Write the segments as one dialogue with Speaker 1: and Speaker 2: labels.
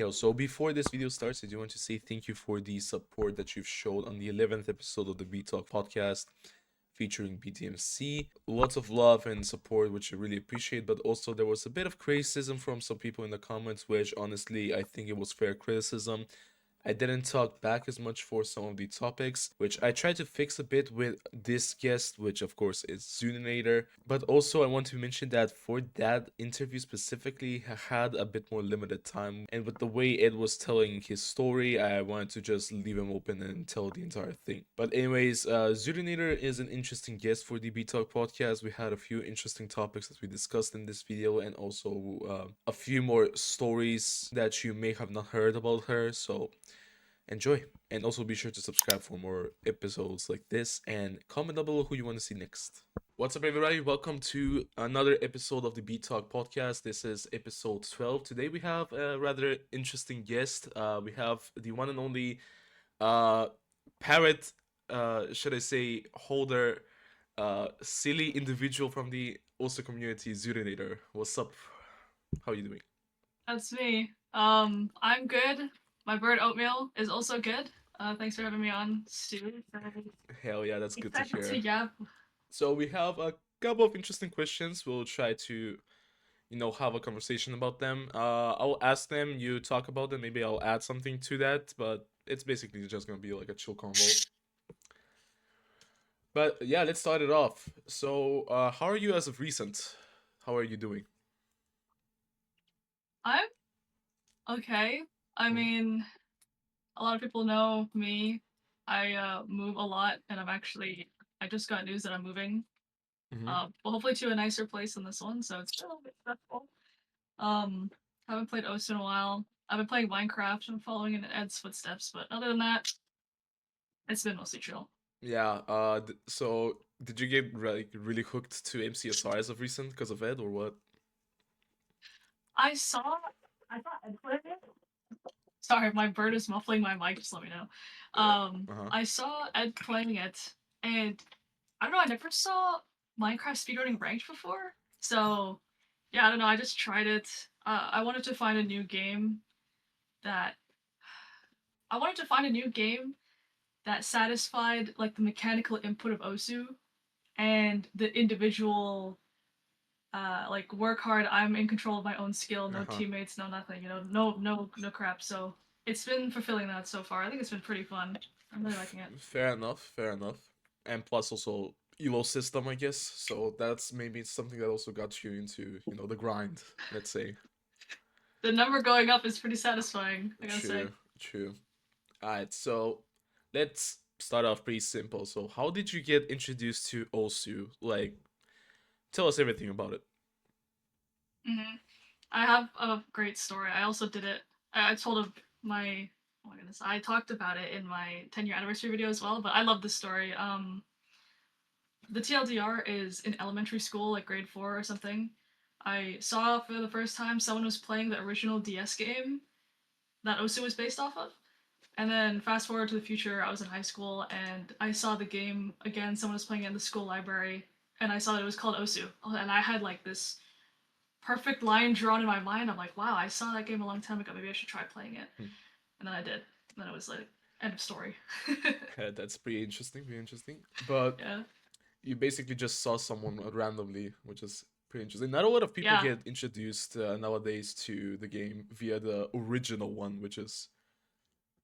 Speaker 1: Yo, so before this video starts, I do want to say thank you for the support that you've showed on the 11th episode of the B Talk podcast featuring BTMC. Lots of love and support, which I really appreciate, but also there was a bit of criticism from some people in the comments, which honestly, I think it was fair criticism. I didn't talk back as much for some of the topics, which I tried to fix a bit with this guest, which of course is Xootynator. But also, I want to mention that for that interview specifically, I had a bit more limited time. And with the way Ed was telling his story, I wanted to just leave him open and tell the entire thing. But, anyways, Xootynator is an interesting guest for the B Talk podcast. We had a few interesting topics that we discussed in this video, and also a few more stories that you may have not heard about her. So, enjoy, and also be sure to subscribe for more episodes like this and comment down below who you want to see next. What's up, everybody? Welcome to another episode of the Beat Talk podcast. This is episode 12. Today we have a rather interesting guest. We have the one and only uh parrot, should I say, holder, silly individual from the Osu community, Xootynator. What's up? How are you doing?
Speaker 2: That's me. I'm good. My bird Oatmeal is also good. Thanks for having me on, Stu.
Speaker 1: Hell yeah, that's good to
Speaker 2: Excited to
Speaker 1: hear.
Speaker 2: yap.
Speaker 1: So we have a couple of interesting questions. We'll try to, have a conversation about them. I'll ask them, you talk about them. Maybe I'll add something to that, but it's basically just gonna be like a chill convo. But yeah, let's start it off. So, how are you as of recent? How are you doing?
Speaker 2: I'm okay. I
Speaker 1: Mm-hmm.
Speaker 2: mean, a lot of people know me. I move a lot, and I just got news that I'm moving.
Speaker 1: Mm-hmm.
Speaker 2: But hopefully to a nicer place than this one. So it's still a bit stressful. Um, haven't played OS in a while. I've been playing Minecraft and following in Ed's footsteps, but other than that, it's been mostly chill.
Speaker 1: Yeah. So did you get like really hooked to MCSR as of recent because of Ed or what?
Speaker 2: I saw. I thought Ed played it. Sorry, my bird is muffling my mic. Just let me know.
Speaker 1: Yeah. Uh huh.
Speaker 2: I saw Ed playing it, and I don't know. I never saw Minecraft speedrunning ranked before, so yeah, I don't know. I just tried it. I wanted to find a new game that I wanted to find a new game that satisfied like the mechanical input of Osu and the individual like work hard. I'm in control of my own skill.
Speaker 1: Uh
Speaker 2: No
Speaker 1: huh.
Speaker 2: teammates. No nothing. No crap. So it's been fulfilling that so far. I think it's been pretty fun. I'm really liking it.
Speaker 1: Fair enough, fair enough. And plus also elo system, I guess. So that's maybe something that also got you into, the grind, let's say.
Speaker 2: The number going up is pretty satisfying. I gotta say.
Speaker 1: True, true. Alright, so let's start off pretty simple. So how did you get introduced to Osu? Like, tell us everything about it.
Speaker 2: hmm I have a great story. I also did it. I told of my. Oh my goodness! I talked about it in my 10-year anniversary video as well. But I love this story. The TLDR is in elementary school, like grade 4 or something. I saw for the first time someone was playing the original DS game that Osu was based off of. And then fast forward to the future, I was in high school and I saw the game again. Someone was playing it in the school library, and I saw that it was called Osu. And I had like this perfect line drawn in my mind. I'm like, wow, I saw that game a long time ago. Maybe I should try playing it.
Speaker 1: Hmm.
Speaker 2: And then I did. And then it was like end of story.
Speaker 1: That's pretty interesting, pretty interesting. But
Speaker 2: Yeah.
Speaker 1: you basically just saw someone randomly, which is pretty interesting. Not a lot of people
Speaker 2: Yeah.
Speaker 1: get introduced nowadays to the game via the original one, which is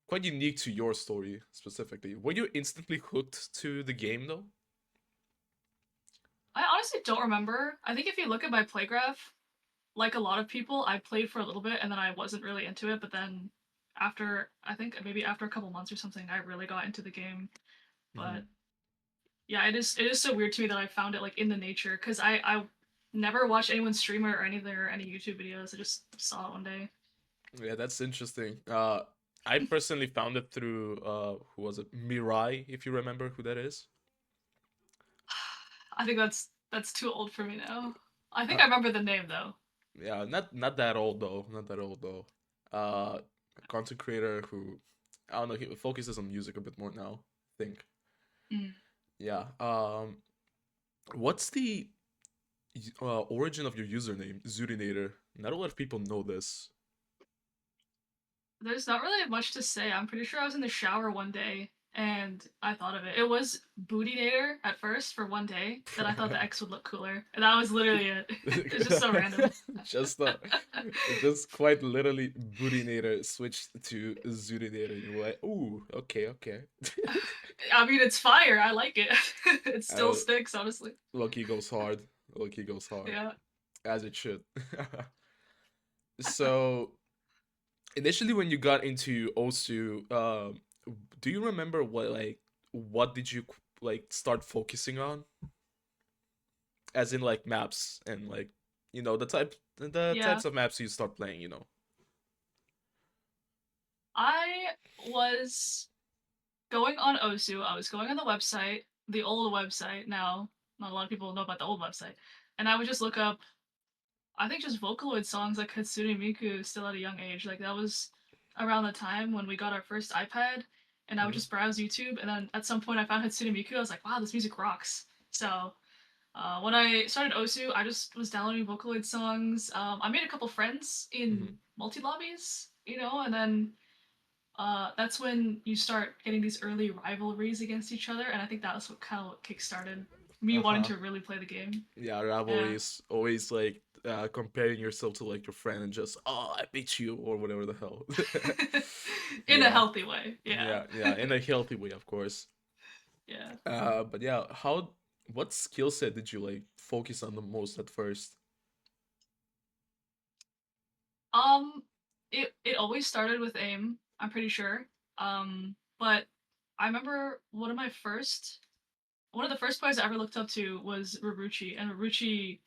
Speaker 1: quite unique to your story specifically. Were you instantly hooked to the game though?
Speaker 2: I honestly don't remember. I think if you look at my playgraph, like a lot of people, I played for a little bit and then I wasn't really into it. But then after, I think maybe after a couple months or something, I really got into the game.
Speaker 1: Mm-hmm.
Speaker 2: But yeah, it is so weird to me that I found it like in the nature because I never watched anyone stream it or anything or any YouTube videos. I just saw it one day.
Speaker 1: Yeah, that's interesting. I personally found it through who was it? Mirai, if you remember who that is.
Speaker 2: I think that's too old for me now. I think
Speaker 1: Uh,
Speaker 2: I remember the name though.
Speaker 1: yeah, not that old though. Not that old though. A content creator who I don't know. He focuses on music a bit more now. I think.
Speaker 2: Mm.
Speaker 1: Yeah. What's the origin of your username, Xootynator? Not a lot of people know this.
Speaker 2: There's not really much to say. I'm pretty sure I was in the shower one day and I thought of it. It was Bootynator at first for one day. Then I thought the X would look cooler. And that was literally it. It's just so random.
Speaker 1: just uh, just quite literally Bootinator switched to Zootynator. You're like, ooh, okay, okay.
Speaker 2: I mean, it's fire. I like it. It still
Speaker 1: uh,
Speaker 2: sticks, honestly.
Speaker 1: Lucky goes hard. Lucky goes hard.
Speaker 2: Yeah.
Speaker 1: As it should. So initially when you got into Osu, do you remember what did you like start focusing on? As in like maps and like the
Speaker 2: Yeah.
Speaker 1: types of maps you start playing,
Speaker 2: I was going on Osu. I was going on the website, the old website now. Not a lot of people know about the old website. And I would just look up, I think, just Vocaloid songs like Hatsune Miku still at a young age. Like that was around the time when we got our first iPad, and I would
Speaker 1: Mm-hmm.
Speaker 2: just browse YouTube, and then at some point I found Hatsune Miku. I was like, wow, this music rocks. So when I started Osu, I just was downloading Vocaloid songs. I made a couple friends
Speaker 1: Mm-hmm.
Speaker 2: in multi lobbies, and then that's when you start getting these early rivalries against each other, and I think that was what kind of what kickstarted me wanting
Speaker 1: Uh-huh.
Speaker 2: to really play the game.
Speaker 1: Yeah,
Speaker 2: Yeah.
Speaker 1: rivalry is always like comparing yourself to like your friend and just, oh, I beat you or whatever the hell.
Speaker 2: In a
Speaker 1: Yeah.
Speaker 2: healthy way. Yeah.
Speaker 1: Yeah, in a healthy way, of course.
Speaker 2: Yeah.
Speaker 1: But yeah, what skill set did you like focus on the most at first?
Speaker 2: Um, it always started with aim, I'm pretty sure. But I remember one of the first players I ever looked up to was Raruchi, and Raruchi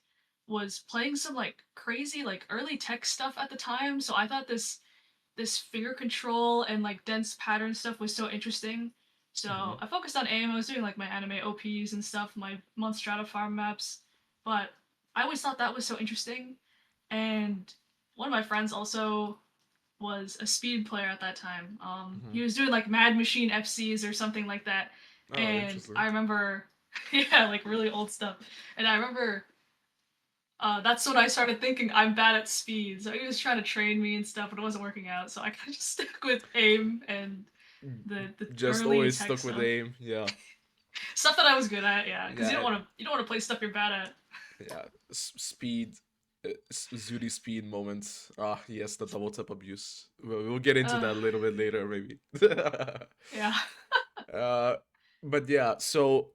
Speaker 2: was playing some like crazy like early tech stuff at the time, so I thought this finger control and like dense pattern stuff was so interesting.
Speaker 1: Mm-hmm.
Speaker 2: So I focused on aim. I was doing like my anime OPs and stuff, my Monstrata farm maps, but I always thought that was so interesting. And one of my friends also was a speed player at that time.
Speaker 1: Mm-hmm.
Speaker 2: He was doing like Mad Machine FCs or something like that.
Speaker 1: Oh,
Speaker 2: And
Speaker 1: interesting.
Speaker 2: I remember, yeah, like really old stuff. And I remember that's when I started thinking I'm bad at speed. So he was trying to train me and stuff, but it wasn't working out. So I kind of just stuck with aim and the
Speaker 1: Just
Speaker 2: early
Speaker 1: always
Speaker 2: tech
Speaker 1: stuck with
Speaker 2: stuff,
Speaker 1: aim. Yeah.
Speaker 2: stuff that I was good at. Yeah, because
Speaker 1: Yeah.
Speaker 2: you don't want to play stuff you're bad at.
Speaker 1: Yeah. Speed. Zooty speed moments. Ah, yes, the double tap abuse. We'll get into
Speaker 2: Uh,
Speaker 1: that a little bit later, maybe.
Speaker 2: yeah.
Speaker 1: uh, but yeah, so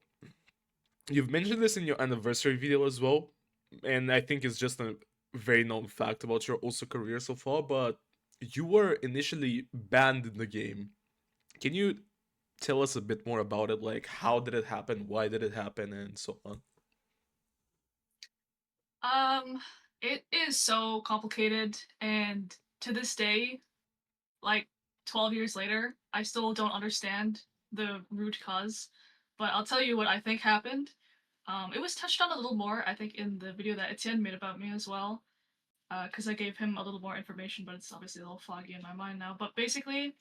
Speaker 1: you've mentioned this in your anniversary video as well, and I think it's just a very known fact about your also career so far. But you were initially banned in the game. Can you tell us a bit more about it? Like, how did it happen? Why did it happen? And so on.
Speaker 2: Um, it is so complicated, and to this day, like 12 years later, I still don't understand the root cause. But I'll tell you what I think happened. It was touched on a little more, I think, in the video that Etienne made about me as well, because I gave him a little more information, but it's obviously a little foggy in my mind now. But basically,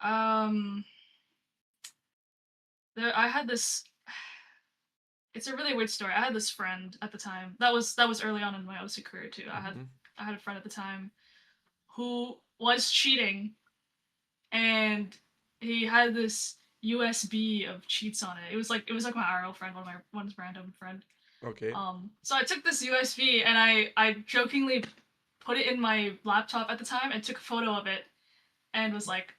Speaker 2: um, I had this. It's a really weird story. I had this friend at the time. That was early on in my OC career too.
Speaker 1: Mm-hmm.
Speaker 2: I had a friend at the time who was cheating, and he had this USB of cheats on it. It was like my RL friend, one random friend.
Speaker 1: Okay.
Speaker 2: So I took this USB and I jokingly put it in my laptop at the time and took a photo of it and was like,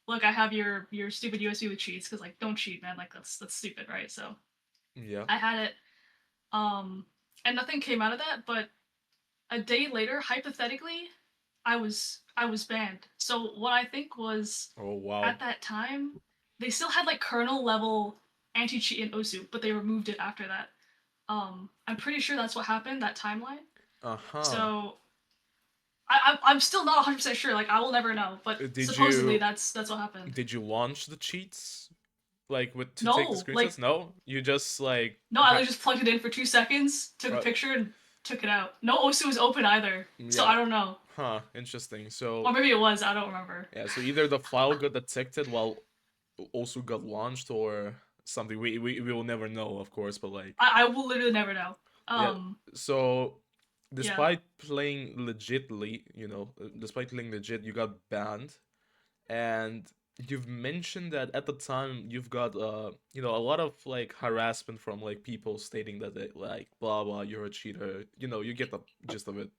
Speaker 2: "Look, I have your stupid USB with cheats because like don't cheat, man. Like that's stupid, right?" So
Speaker 1: Yeah.
Speaker 2: I had it, um, and nothing came out of that. But a day later, hypothetically, I was banned. So what I think was
Speaker 1: Oh wow.
Speaker 2: at that time they still had like kernel level anti cheat in Osu, but they removed it after that. I'm pretty sure that's what happened, that timeline.
Speaker 1: Uh huh.
Speaker 2: So I'm still not 100% sure. Like I will never know, but
Speaker 1: Did
Speaker 2: supposedly
Speaker 1: you
Speaker 2: that's what happened.
Speaker 1: did you launch the cheats like with to take the
Speaker 2: No, like
Speaker 1: screenshots? No, you just like
Speaker 2: no, I just plugged it in for 2 seconds, took a
Speaker 1: uh,
Speaker 2: picture, and took it out. No Osu was open either, so
Speaker 1: yeah.
Speaker 2: I don't know.
Speaker 1: Huh. Interesting.
Speaker 2: Or
Speaker 1: So
Speaker 2: maybe it was. I don't remember.
Speaker 1: yeah. So either the file got detected while also got launched or something. We will never know, of course. But like
Speaker 2: I will literally never know.
Speaker 1: yeah.
Speaker 2: Um,
Speaker 1: So
Speaker 2: Yeah.
Speaker 1: despite playing legitly, despite playing legit, you got banned, and you've mentioned that at the time you've got a lot of like harassment from like people stating that they like blah blah, you're a cheater. You get the gist of it.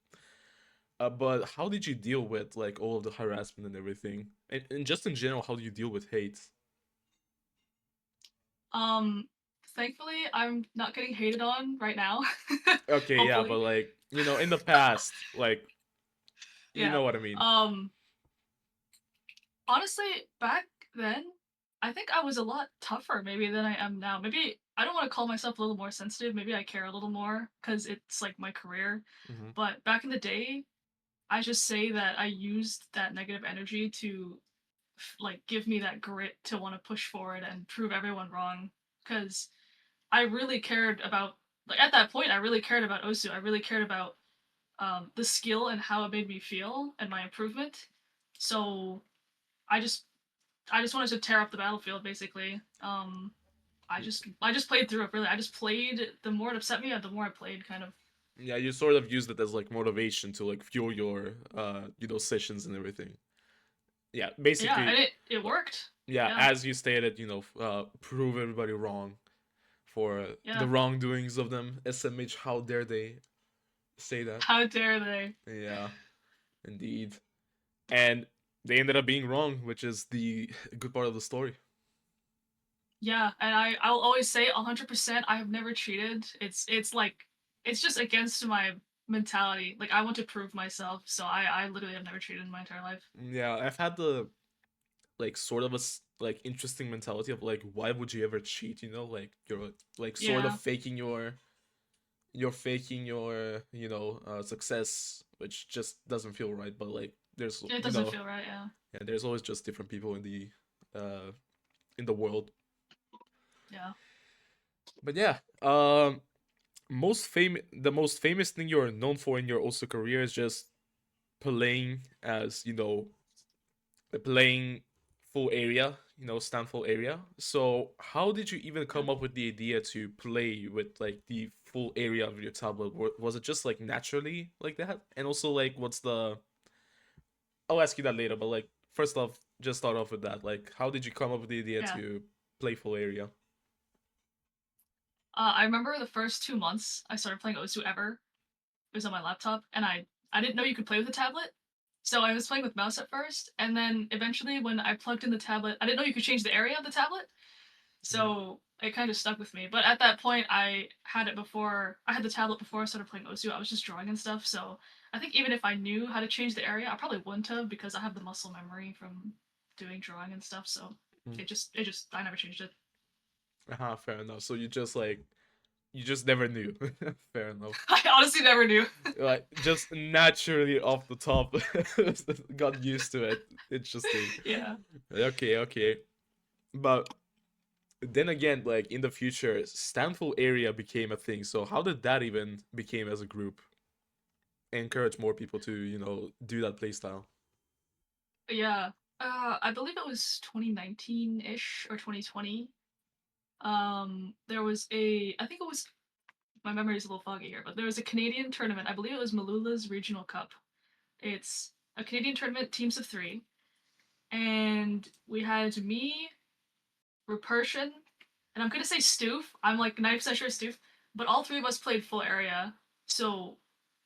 Speaker 1: But how did you deal with like all of the harassment and everything, and just in general, how do you deal with hate?
Speaker 2: Um, Thankfully, I'm not getting hated on right now.
Speaker 1: Okay, yeah, but
Speaker 2: Hopefully.
Speaker 1: like in the past, like you
Speaker 2: Yeah.
Speaker 1: know what I mean.
Speaker 2: Um, Honestly, back then, I think I was a lot tougher maybe than I am now. Maybe I don't want to call myself a little more sensitive. Maybe I care a little more because it's like my career.
Speaker 1: Hmm.
Speaker 2: But back in the day, I just say that I used that negative energy to like give me that grit to want to push forward and prove everyone wrong. Because I really cared about like at that point I really cared about Osu. I really cared about the skill and how it made me feel and my improvement. So I just I just wanted to tear up the battlefield basically. I just played through it really. I just played. The more it upset me, the more I played. Kind of.
Speaker 1: Yeah, you sort of used it as like motivation to like fuel your sessions and everything. Yeah,
Speaker 2: Yeah,
Speaker 1: basically.
Speaker 2: and it worked.
Speaker 1: Yeah,
Speaker 2: Yeah,
Speaker 1: as you stated, prove everybody wrong for the
Speaker 2: yeah.
Speaker 1: wrongdoings of them. SMH, how dare they say that?
Speaker 2: How dare they?
Speaker 1: Yeah, indeed. And they ended up being wrong, which is the good part of the story.
Speaker 2: Yeah, and I'll always say 100%. I have never cheated. It's like it's just against my mentality. Like I want to prove myself, so I literally have never cheated in my entire life.
Speaker 1: Yeah, I've had the like sort of like interesting mentality of like why would you ever cheat? Like you're like sort of
Speaker 2: Yeah,
Speaker 1: faking your success, which just doesn't feel right. But like there's
Speaker 2: it doesn't feel right. Yeah,
Speaker 1: yeah, there's always just different people uh in the world.
Speaker 2: yeah.
Speaker 1: But yeah, the most famous thing you're known for in your also career is just playing as playing full area, stand full area. So how did you even
Speaker 2: Yeah.
Speaker 1: come up with the idea to play with like the full area of your tablet? Was it just like naturally like that? And also like what's the I'll ask you that later, but like first off, just start off with that. Like how did you come up with the idea
Speaker 2: Yeah.
Speaker 1: to play full area?
Speaker 2: I remember the first 2 months I started playing Osu ever. It was on my laptop, and I didn't know you could play with a tablet. So I was playing with mouse at first, and then eventually when I plugged in the tablet, I didn't know you could change the area of the tablet.
Speaker 1: Mm-hmm.
Speaker 2: So it kind of stuck with me. But at that point, I had it before. I had the tablet before I started playing Osu. I was just drawing and stuff. So I think even if I knew how to change the area, I probably wouldn't have because I have the muscle memory from doing drawing and stuff. So I never changed it.
Speaker 1: Uh-huh, fair enough. So you just never knew. Fair enough.
Speaker 2: I honestly never knew.
Speaker 1: Like just naturally off the top got used to it. Interesting.
Speaker 2: Yeah.
Speaker 1: Okay, okay. But then again, like in the future, Stanford area became a thing. So how did that even became as a group? Encourage more people to, do that playstyle.
Speaker 2: Yeah. I believe it was 2019-ish or 2020. There was I think it was, my memory is a little foggy here, but there was a Canadian tournament. I believe it was Malula's Regional Cup. It's a Canadian tournament, teams of three, and we had me, Rupertian, and I'm gonna say Stoof. I'm like 90% sure Stoof, but all three of us played full area, so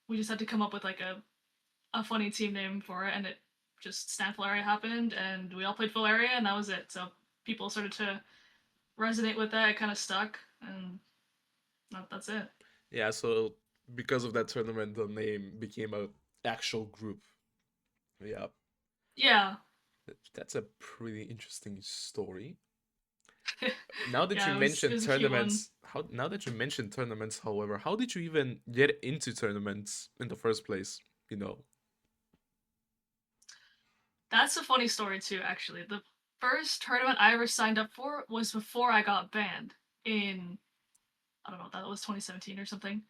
Speaker 2: we just had to come up with like a funny team name for it, and it just stand full area happened, and we all played full area, and that was it. So people started to resonate with that. It kind of stuck, and that's it.
Speaker 1: Yeah, so because of that tournament, the name became a actual group. Yeah,
Speaker 2: Yeah.
Speaker 1: that's a pretty interesting story. Now that you
Speaker 2: Yeah, it
Speaker 1: mentioned
Speaker 2: was a cute one.
Speaker 1: tournaments, however, how did you even get into tournaments in the first place? You know.
Speaker 2: That's a funny story too, actually. The first tournament I ever signed up for was before I got banned in, I don't know, that was 2017 or something.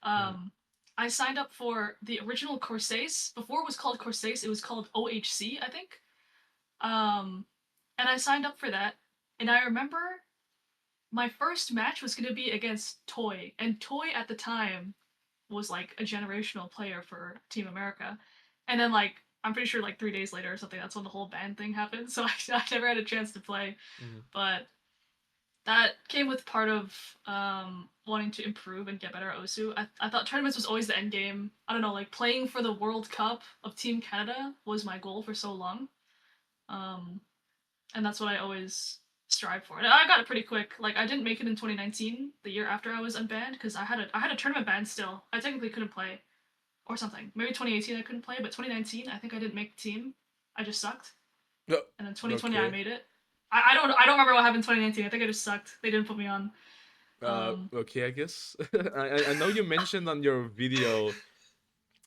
Speaker 1: Mm.
Speaker 2: Um, I signed up for the original Corsairs. Before it was called Corsairs, it was called OHC, I think. Um, and I signed up for that. And I remember my first match was going to be against Toy. And Toy at the time was like a generational player for Team America. And then like I'm pretty sure like 3 days later or something, that's when the whole ban thing happened. So I never had a chance to play.
Speaker 1: Mhm.
Speaker 2: But that came with part of wanting to improve and get better at Osu. I thought tournaments was always the end game. I don't know, like playing for the World Cup of Team Canada was my goal for so long. Um, and that's what I always strive for. And I got it pretty quick. Like I didn't make it in 2019, the year after I was unbanned, because I had a tournament ban still. I technically couldn't play or something. Maybe 2018 I couldn't play, but 2019 I think I didn't make the team. I just sucked.
Speaker 1: Yeah.
Speaker 2: And then 2020 I
Speaker 1: Okay.
Speaker 2: made it. I don't remember what happened in 2019. I think I just sucked. They didn't put me on.
Speaker 1: Okay, I guess. I know you mentioned on your video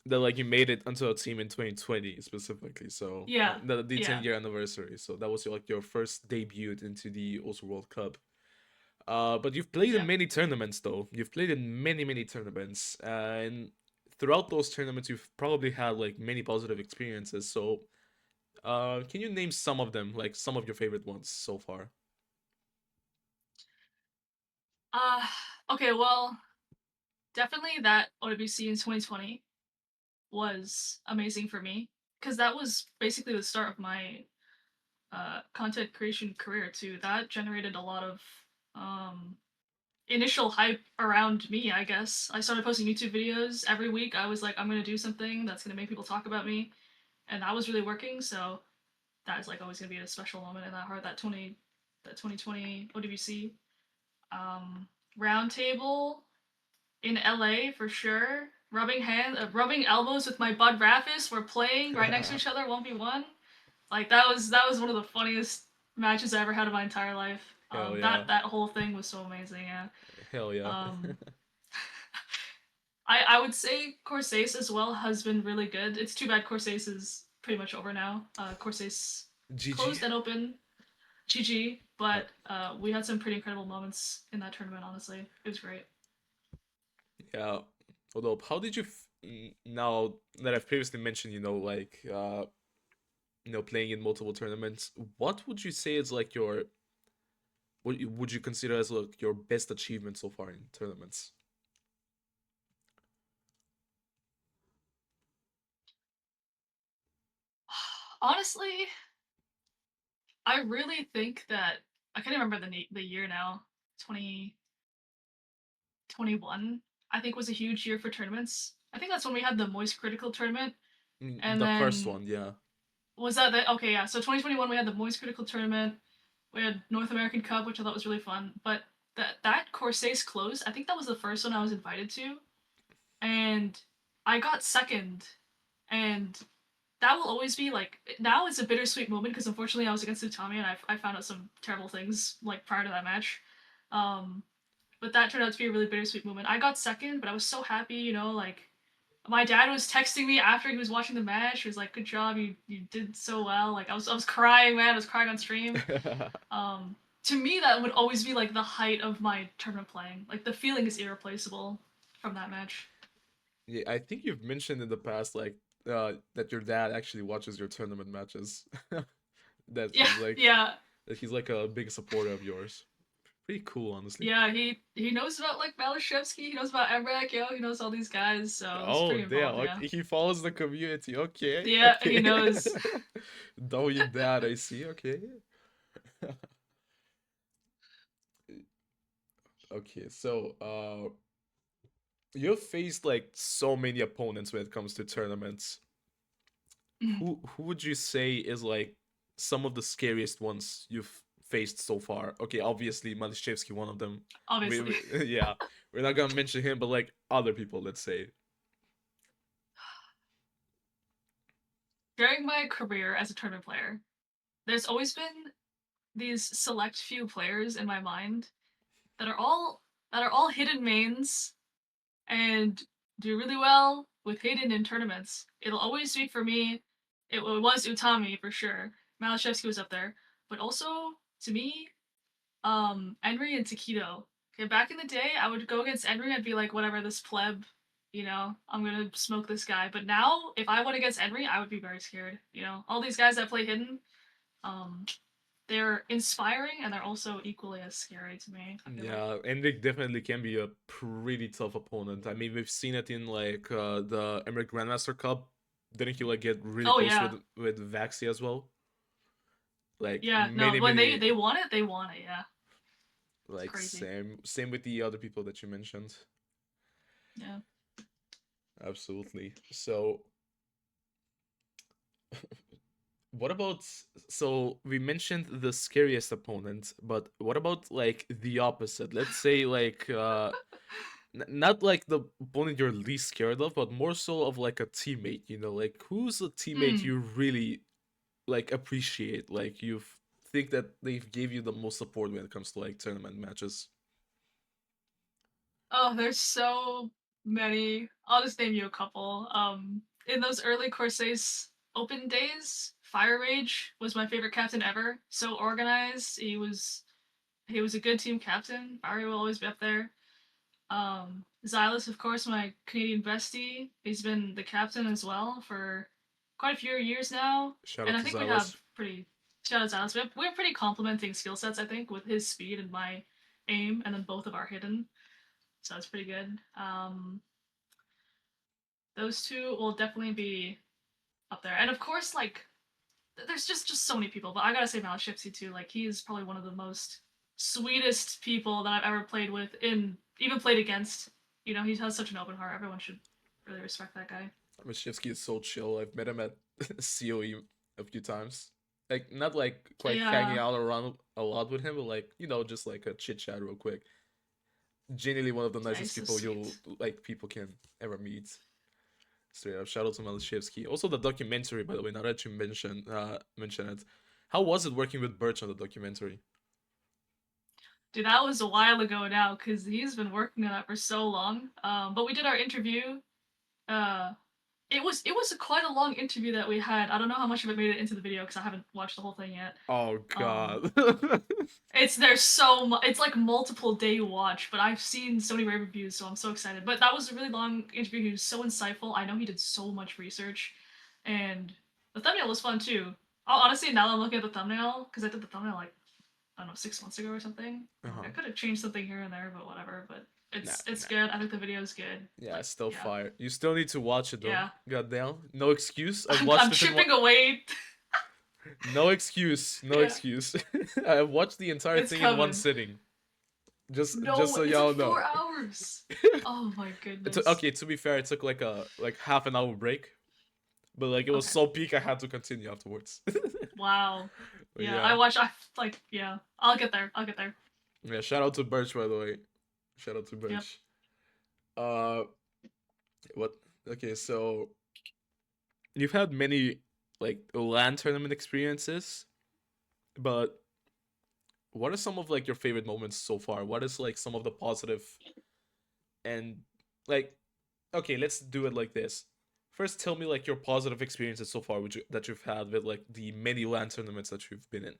Speaker 1: that like you made it onto a team in 2020 specifically, so
Speaker 2: Yeah,
Speaker 1: the
Speaker 2: yeah,
Speaker 1: 10-year anniversary. So that was like your first debut into the also World Cup. But you've played in
Speaker 2: yeah.
Speaker 1: many tournaments though. You've played in many tournaments, and throughout those tournaments, you've probably had like many positive experiences. So, can you name some of them, like some of your favorite ones so far?
Speaker 2: Uh, okay, well, definitely that OWC in 2020 was amazing for me because that was basically the start of my content creation career too. That generated a lot of um, initial hype around me, I guess. I started posting YouTube videos every week. I was like, I'm gonna do something that's gonna make people talk about me, and that was really working. So that is like always gonna be a special moment in that heart. That 2020 OWC roundtable in LA for sure. Rubbing elbows with my bud Raffis. We're playing right next to each other, 1v1. Like that was one of the funniest matches I ever had in my entire life.
Speaker 1: Hell yeah.
Speaker 2: That whole thing was so amazing. Yeah.
Speaker 1: Hell yeah.
Speaker 2: Um, I would say Corsace as well has been really good. It's too bad Corsace is pretty much over now. Corsace
Speaker 1: GG.
Speaker 2: closed and open. GG. But we had some pretty incredible moments in that tournament. Honestly, it was great.
Speaker 1: Yeah. Although, how did you now that I've previously mentioned, like playing in multiple tournaments, what would you say is like what would you consider as like your best achievement so far in tournaments?
Speaker 2: Honestly, I really think that I can't remember the year now. 2021, I think was a huge year for tournaments. I think that's when we had the Moist Critical tournament, and
Speaker 1: The first
Speaker 2: then
Speaker 1: one, yeah.
Speaker 2: was that the okay? Yeah, so 2021 we had the Moist Critical tournament. We had North American Cup, which I thought was really fun. But that Corsair's closed. I think that was the first one I was invited to, and I got second, and that will always be like now it's a bittersweet moment because unfortunately I was against Utami and I found out some terrible things like prior to that match. Um, but that turned out to be a really bittersweet moment. I got second, but I was so happy, you know, like my dad was texting me after he was watching the match. He was like, "Good job, you did so well." Like I was crying, man. I was crying on stream. To me, that would always be like the height of my tournament playing. Like the feeling is irreplaceable from that match.
Speaker 1: Yeah, I think you've mentioned in the past like that your dad actually watches your tournament matches. That
Speaker 2: Yeah,
Speaker 1: he's like
Speaker 2: yeah,
Speaker 1: that he's like a big supporter of yours. Pretty cool, honestly.
Speaker 2: yeah. He knows about like Maliszewski. He knows about Emrek. Yo, he knows all these guys. So it's
Speaker 1: Oh,
Speaker 2: pretty
Speaker 1: damn.
Speaker 2: involved. Yeah,
Speaker 1: Okay, he follows the community. Okay,
Speaker 2: yeah. He
Speaker 1: okay.
Speaker 2: knows.
Speaker 1: Know your dad, I see. Okay. Okay, so you've faced like so many opponents when it comes to tournaments. Who would you say is like some of the scariest ones you've faced so far? Okay, obviously Maliszewski, one of them.
Speaker 2: Obviously.
Speaker 1: Yeah, we're not gonna mention him, but like other people, let's say.
Speaker 2: During my career as a tournament player, there's always been these select few players in my mind that are all hidden mains and do really well with hidden in tournaments. It'll always be for me. It was Utami for sure. Maliszewski was up there, but also to me, Enri and Taquito. Okay, back in the day, I would go against Enri and be like, whatever, this pleb, you know, I'm gonna smoke this guy. But now, if I went against Enri, I would be very scared. You know, all these guys that play hidden, um, they're inspiring and they're also equally as scary to me. I feel like.
Speaker 1: Yeah, and it definitely can be a pretty tough opponent. I mean, we've seen it in like the Emirates Grandmaster Cup. Didn't he like get really
Speaker 2: Oh
Speaker 1: close
Speaker 2: yeah,
Speaker 1: with Vaxi as well? Like
Speaker 2: yeah. No,
Speaker 1: many
Speaker 2: when
Speaker 1: many
Speaker 2: they want it, they want it. Yeah, it's
Speaker 1: like
Speaker 2: crazy.
Speaker 1: same with the other people that you mentioned.
Speaker 2: Yeah.
Speaker 1: Absolutely. So what about, so we mentioned the scariest opponent, but what about like the opposite? Let's say like not like the opponent you're least scared of, but more so of like a teammate, you know, like who's a teammate
Speaker 2: Hmm.
Speaker 1: you really like appreciate, like you think that they gave you the most support when it comes to like tournament matches.
Speaker 2: Oh, there's so many. I'll just name you a couple. In those early Corsairs Open days, Fire Rage was my favorite captain ever. So organized. He was a good team captain. Ari will always be up there. Xylus, of course, my Canadian bestie. He's been the captain as well for quite a few years now,
Speaker 1: Shout
Speaker 2: and
Speaker 1: out
Speaker 2: I
Speaker 1: to
Speaker 2: think we have
Speaker 1: Xylus.
Speaker 2: pretty shout out Xylus. We have pretty complementing skill sets. I think with his speed and my aim, and then both of our hidden. So that's pretty good. Those two will definitely be up there, and of course, like there's just so many people, but I gotta say Maliszewski too. Like he is probably one of the most sweetest people that I've ever played with, in even played against. He has such an open heart. Everyone should really respect that guy.
Speaker 1: Maliszewski is so chill. I've met him at COE a few times. Like not like quite hanging
Speaker 2: Yeah,
Speaker 1: out around a lot with him, but like, you know, just like a chit chat real quick. Genuinely one of the
Speaker 2: yeah,
Speaker 1: nicest
Speaker 2: he's so
Speaker 1: people
Speaker 2: sweet.
Speaker 1: you'll like people can ever meet. Straight up. Shout out to Maliszewski. Also the documentary, by the way, now that you mention it. How was it working with Birch on the documentary?
Speaker 2: Dude, that was a while ago now because he's been working on that for so long. But we did our interview. Uh, it was quite a long interview that we had. I don't know how much of it made it into the video because I haven't watched the whole thing yet.
Speaker 1: Oh
Speaker 2: Um,
Speaker 1: god.
Speaker 2: there's so much. It's like multiple day watch, but I've seen so many rave reviews, so I'm so excited. But that was a really long interview. He was so insightful. I know he did so much research, and the thumbnail was fun too. Honestly, now that I'm looking at the thumbnail, because I did the thumbnail like I don't know 6 months ago or something. I
Speaker 1: Uh-huh.
Speaker 2: could have changed something here and there, but whatever. But
Speaker 1: Nah,
Speaker 2: it's
Speaker 1: nah.
Speaker 2: good. I think the video is good.
Speaker 1: Yeah,
Speaker 2: Like
Speaker 1: it's still
Speaker 2: yeah,
Speaker 1: fire. You still need to watch it though.
Speaker 2: yeah.
Speaker 1: Goddamn. No excuse. I've
Speaker 2: I'm
Speaker 1: watched it in one.
Speaker 2: chipping away.
Speaker 1: No excuse. No
Speaker 2: Yeah,
Speaker 1: excuse. I watched the entire
Speaker 2: it's
Speaker 1: thing in one
Speaker 2: coming.
Speaker 1: sitting. Just
Speaker 2: No,
Speaker 1: so
Speaker 2: it's like
Speaker 1: y'all know.
Speaker 2: 4 hours. Oh my goodness.
Speaker 1: Okay, to be fair, it took like a like half an hour break, but like it was
Speaker 2: Okay.
Speaker 1: so peak I had to continue afterwards.
Speaker 2: Wow.
Speaker 1: But
Speaker 2: Yeah,
Speaker 1: yeah.
Speaker 2: I watch. I like. Yeah, I'll get there. I'll get there.
Speaker 1: Yeah, shout out to Birch by the way. Shout out to
Speaker 2: Yep.
Speaker 1: Birch. Uh what okay, so you've had many like LAN tournament experiences, but what are some of like your favorite moments so far? What is like some of the positive and like okay, let's do it like this. First, tell me like your positive experiences so far that you've had with like the many LAN tournaments that you've been in.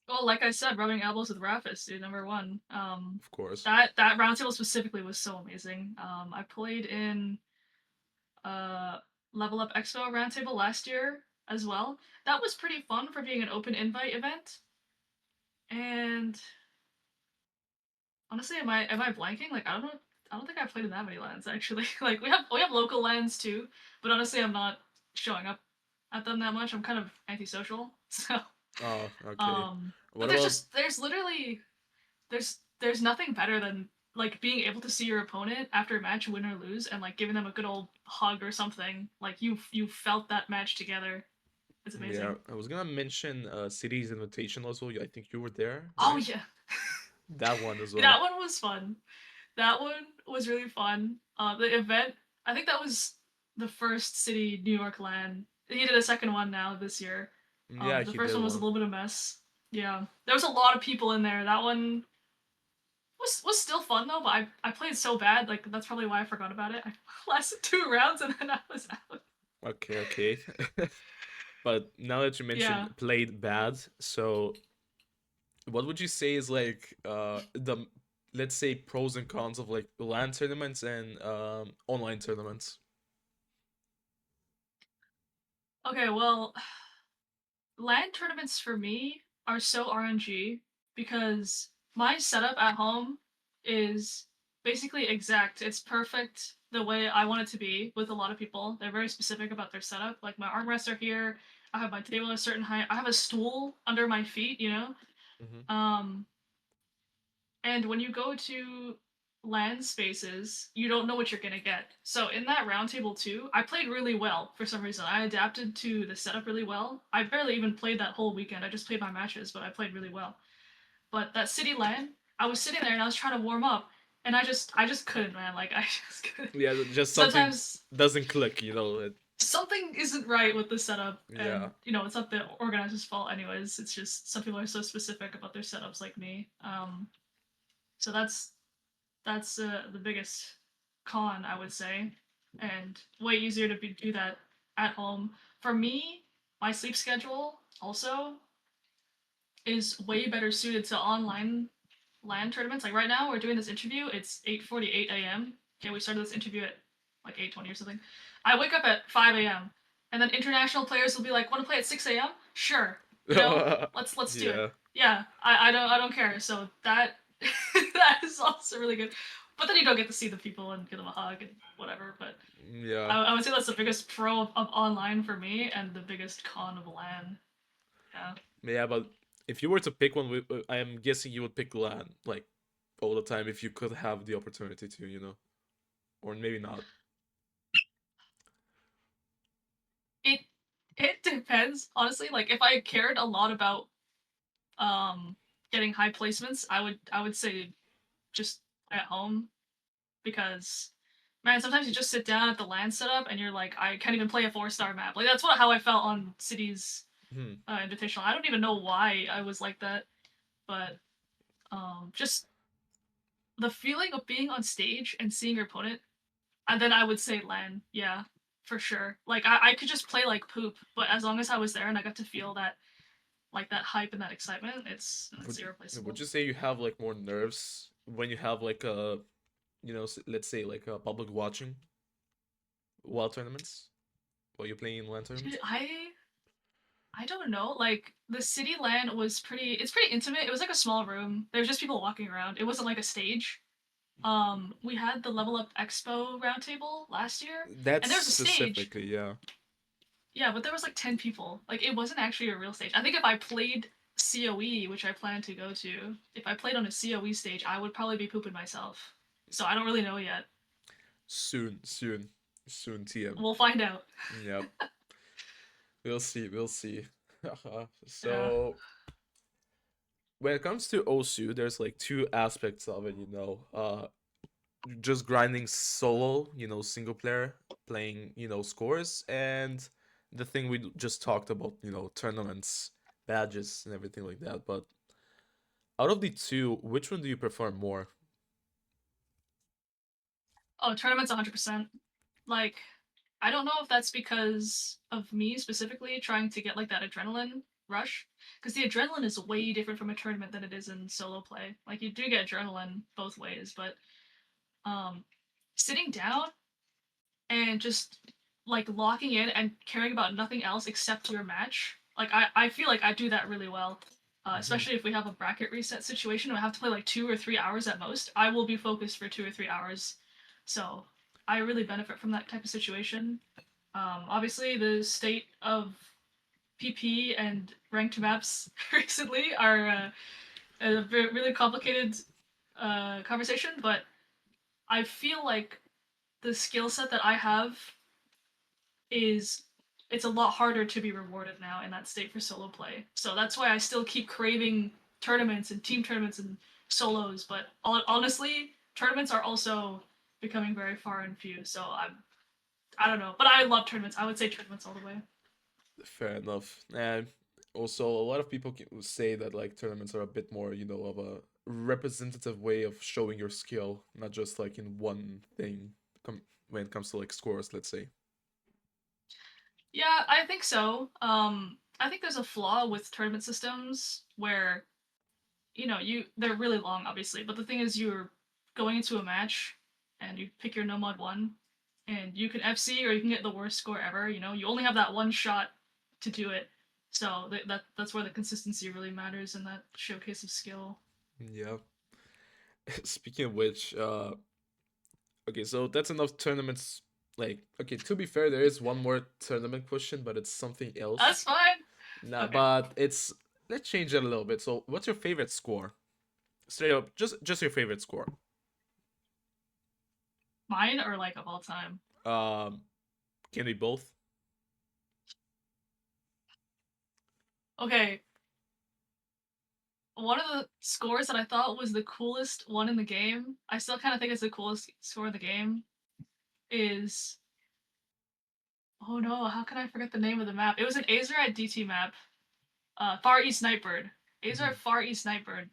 Speaker 2: Well, like I said, rubbing elbows with Rafis, dude, number one.
Speaker 1: Of course.
Speaker 2: That roundtable specifically was so amazing. I played in uh Level Up Expo roundtable last year as well. That was pretty fun for being an open invite event. And honestly, am I blanking? Like I don't know. I don't think I played in that many lands actually. Like we have local lands too, but honestly, I'm not showing up at them that much. I'm kind of antisocial, so
Speaker 1: Oh, okay.
Speaker 2: but
Speaker 1: What
Speaker 2: there's
Speaker 1: about
Speaker 2: just there's literally there's nothing better than like being able to see your opponent after a match, win or lose, and like giving them a good old hug or something. Like you felt that match together. It's
Speaker 1: yeah,
Speaker 2: amazing.
Speaker 1: I was gonna mention City's Invitation also. I think you were there,
Speaker 2: Oh
Speaker 1: right?
Speaker 2: yeah,
Speaker 1: That one as well.
Speaker 2: that one was fun. That one was really fun. The event, I think that was the first City New York LAN. He did a second one now this year.
Speaker 1: Yeah,
Speaker 2: The
Speaker 1: he
Speaker 2: first
Speaker 1: did
Speaker 2: one was a
Speaker 1: one.
Speaker 2: little bit of a mess. Yeah, there was a lot of people in there. That one was still fun though, but I played so bad. Like that's probably why I forgot about it. I lasted 2 rounds and then I was out.
Speaker 1: Okay, okay. But now that you mentioned
Speaker 2: Yeah.
Speaker 1: played bad, so what would you say is like the let's say pros and cons of like LAN tournaments and online tournaments?
Speaker 2: Okay. Well, LAN tournaments for me are so RNG because my setup at home is basically exact. It's perfect the way I want it to be with a lot of people. They're very specific about their setup. Like my armrests are here. I have my table at a certain height. I have a stool under my feet, you know?
Speaker 1: Hmm.
Speaker 2: Um, and when you go to LAN spaces, you don't know what you're gonna get. So in that roundtable too, I played really well for some reason. I adapted to the setup really well. I barely even played that whole weekend. I just played my matches, but I played really well. But that city LAN, I was sitting there and I was trying to warm up, and I just couldn't, man. Like I just couldn't.
Speaker 1: Yeah, just something
Speaker 2: Sometimes
Speaker 1: doesn't click, you know.
Speaker 2: something isn't right with the setup, and
Speaker 1: Yeah.
Speaker 2: it's not the organizer's fault anyways. It's just some people are so specific about their setups like me. So that's the biggest con, I would say, and way easier to do that at home. For me, my sleep schedule also is way better suited to online LAN tournaments. Like right now, we're doing this interview. It's 8:48 a.m. Okay, we started this interview at like 8:20 or something. I wake up at 5 a.m. and then international players will be like, "Want to play at 6 a.m.? Sure, let's do it."
Speaker 1: Yeah.
Speaker 2: Yeah, I don't care. So that that is also really good. But then you don't get to see the people and give them a hug and whatever. But
Speaker 1: Yeah.
Speaker 2: I would say that's the biggest pro of online for me and the biggest con of LAN. Yeah.
Speaker 1: Yeah, but if you were to pick one, I am guessing you would pick LAN like all the time if you could have the opportunity to, you know, or maybe not.
Speaker 2: It it depends, honestly. Like if I cared a lot about getting high placements, I would say just at home because man, sometimes you just sit down at the LAN setup and you're like, I can't even play a 4-star map. Like that's how I felt on Cities
Speaker 1: Hmm.
Speaker 2: Invitational. I don't even know why I was like that, but just the feeling of being on stage and seeing your opponent, and then I would say LAN, yeah, for sure. Like I could just play like poop, but as long as I was there and I got to feel that like that hype and that excitement, it's
Speaker 1: Would
Speaker 2: irreplaceable.
Speaker 1: would you say you have like more nerves when you have like a, you know, let's say like a public watching while tournaments, while you're playing in LAN
Speaker 2: Dude,
Speaker 1: tournaments?
Speaker 2: I don't know. Like the city LAN was it's pretty intimate. It was like a small room. There was just people walking around. It wasn't like a stage. We had the Level Up Expo roundtable last year,
Speaker 1: That's
Speaker 2: and there was a stage.
Speaker 1: specifically, yeah.
Speaker 2: Yeah, but there was like 10 people. Like it wasn't actually a real stage. I think if I played COE, which I plan to go to, if I played on a COE stage, I would probably be pooping myself. So I don't really know yet.
Speaker 1: Soon, soon, soon, TM.
Speaker 2: We'll find out.
Speaker 1: Yep. We'll see, we'll see.
Speaker 2: Yeah.
Speaker 1: So when it comes to Osu, there's like two aspects of it, you know. Just grinding solo, you know, single player, playing, you know, scores, and the thing we just talked about, you know, tournaments, badges, and everything like that. But out of the two, which one do you prefer more?
Speaker 2: Oh, tournaments 100%. Like I don't know if that's because of me specifically trying to get like that adrenaline rush, because the adrenaline is way different from a tournament than it is in solo play. Like you do get adrenaline both ways, but um, sitting down and just like locking in and caring about nothing else except your match. Like I feel like I do that really well.
Speaker 1: Hmm.
Speaker 2: Especially if we have a bracket reset situation, I have to play like 2 or 3 hours at most. I will be focused for 2 or 3 hours, so I really benefit from that type of situation. Obviously, the state of PP and ranked maps recently are a really complicated conversation, but I feel like the skill set that I have is it's a lot harder to be rewarded now in that state for solo play. So that's why I still keep craving tournaments and team tournaments and solos. But honestly, tournaments are also becoming very far and few. So I don't know, but I love tournaments. I would say tournaments all the way.
Speaker 1: Fair enough. And also, a lot of people say that like tournaments are a bit more, you know, of a representative way of showing your skill, not just like in one thing. When it comes to like scores, let's say.
Speaker 2: Yeah, I think so. I think there's a flaw with tournament systems where they're really long, obviously, but the thing is you're going into a match and you pick your no mod one, and you can FC or you can get the worst score ever. You only have that one shot to do it. So that's where the consistency really matters in that showcase of skill.
Speaker 1: Yeah. Speaking of which, okay, so that's enough tournaments. Like, okay, to be fair, there is one more tournament question, but it's something
Speaker 2: That's
Speaker 1: else.
Speaker 2: fine.
Speaker 1: Nah,
Speaker 2: Okay.
Speaker 1: but it's let's change it a little bit. So, what's your favorite score? Straight up, just your favorite score.
Speaker 2: Mine or like of all time?
Speaker 1: Um, can be both.
Speaker 2: Okay. One of the scores that I thought was the coolest one in the game, I still kind of think it's the coolest score in the game, is oh no, how can I forget the name of the map? It was an Azer at DT map, Far East Nightbird. Azer
Speaker 1: Mhm.
Speaker 2: at Far East Nightbird.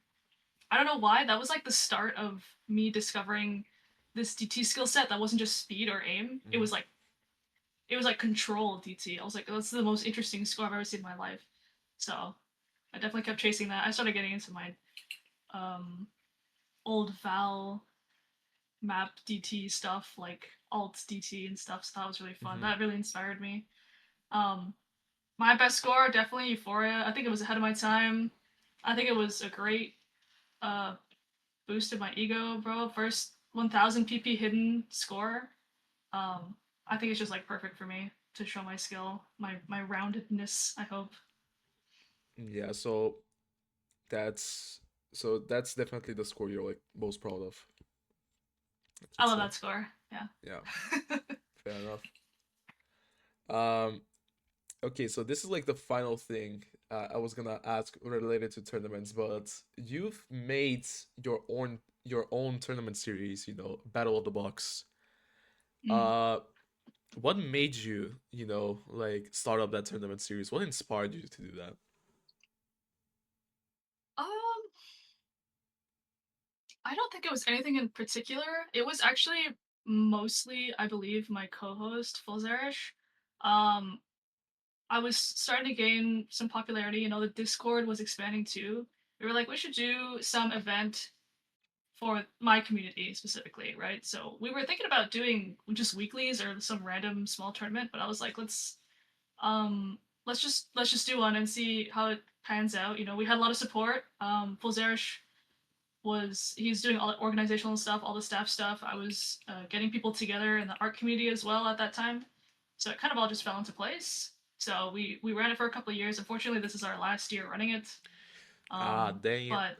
Speaker 2: I don't know why. That was like the start of me discovering this DT skill set that wasn't just speed or aim. It
Speaker 1: Mhm.
Speaker 2: was like control DT. I was like, that's the most interesting score I've ever seen in my life. So I definitely kept chasing that. I started getting into my um, old Val map DT stuff, like alt DT and stuff. So that was really fun.
Speaker 1: Mhm.
Speaker 2: That really inspired me. Um, my best score definitely Euphoria. I think it was ahead of my time. I think it was a great uh, boosted my ego, bro. First 1000 PP hidden score. Um, I think it's just like perfect for me to show my skill, my roundedness. I hope.
Speaker 1: Yeah. That's that's definitely the score you're like most proud of.
Speaker 2: I
Speaker 1: Let's
Speaker 2: love
Speaker 1: say.
Speaker 2: that score. Yeah.
Speaker 1: Yeah. Fair enough. Um. Okay, so this is like the final thing I was gonna ask related to tournaments, but you've made your own tournament series, Battle of the Box.
Speaker 2: Mm.
Speaker 1: Uh, what made you, like start up that tournament series? What inspired you to do that?
Speaker 2: Um, I don't think it was anything in particular. It was actually mostly, I believe, my co-host Fulzerish. Um, I was starting to gain some popularity. You know, the Discord was expanding too. We were like, we should do some event for my community specifically, right? So we were thinking about doing just weeklies or some random small tournament, but I was like, um let's just do one and see how it pans out. You know, we had a lot of support. Fulzerish he's doing all the organizational stuff, all the staff stuff. I was getting people together in the art community as well at that time, so it kind of all just fell into place. So we ran it for a couple of years. Unfortunately, this is our last year running it.
Speaker 1: Ah, dang it.
Speaker 2: But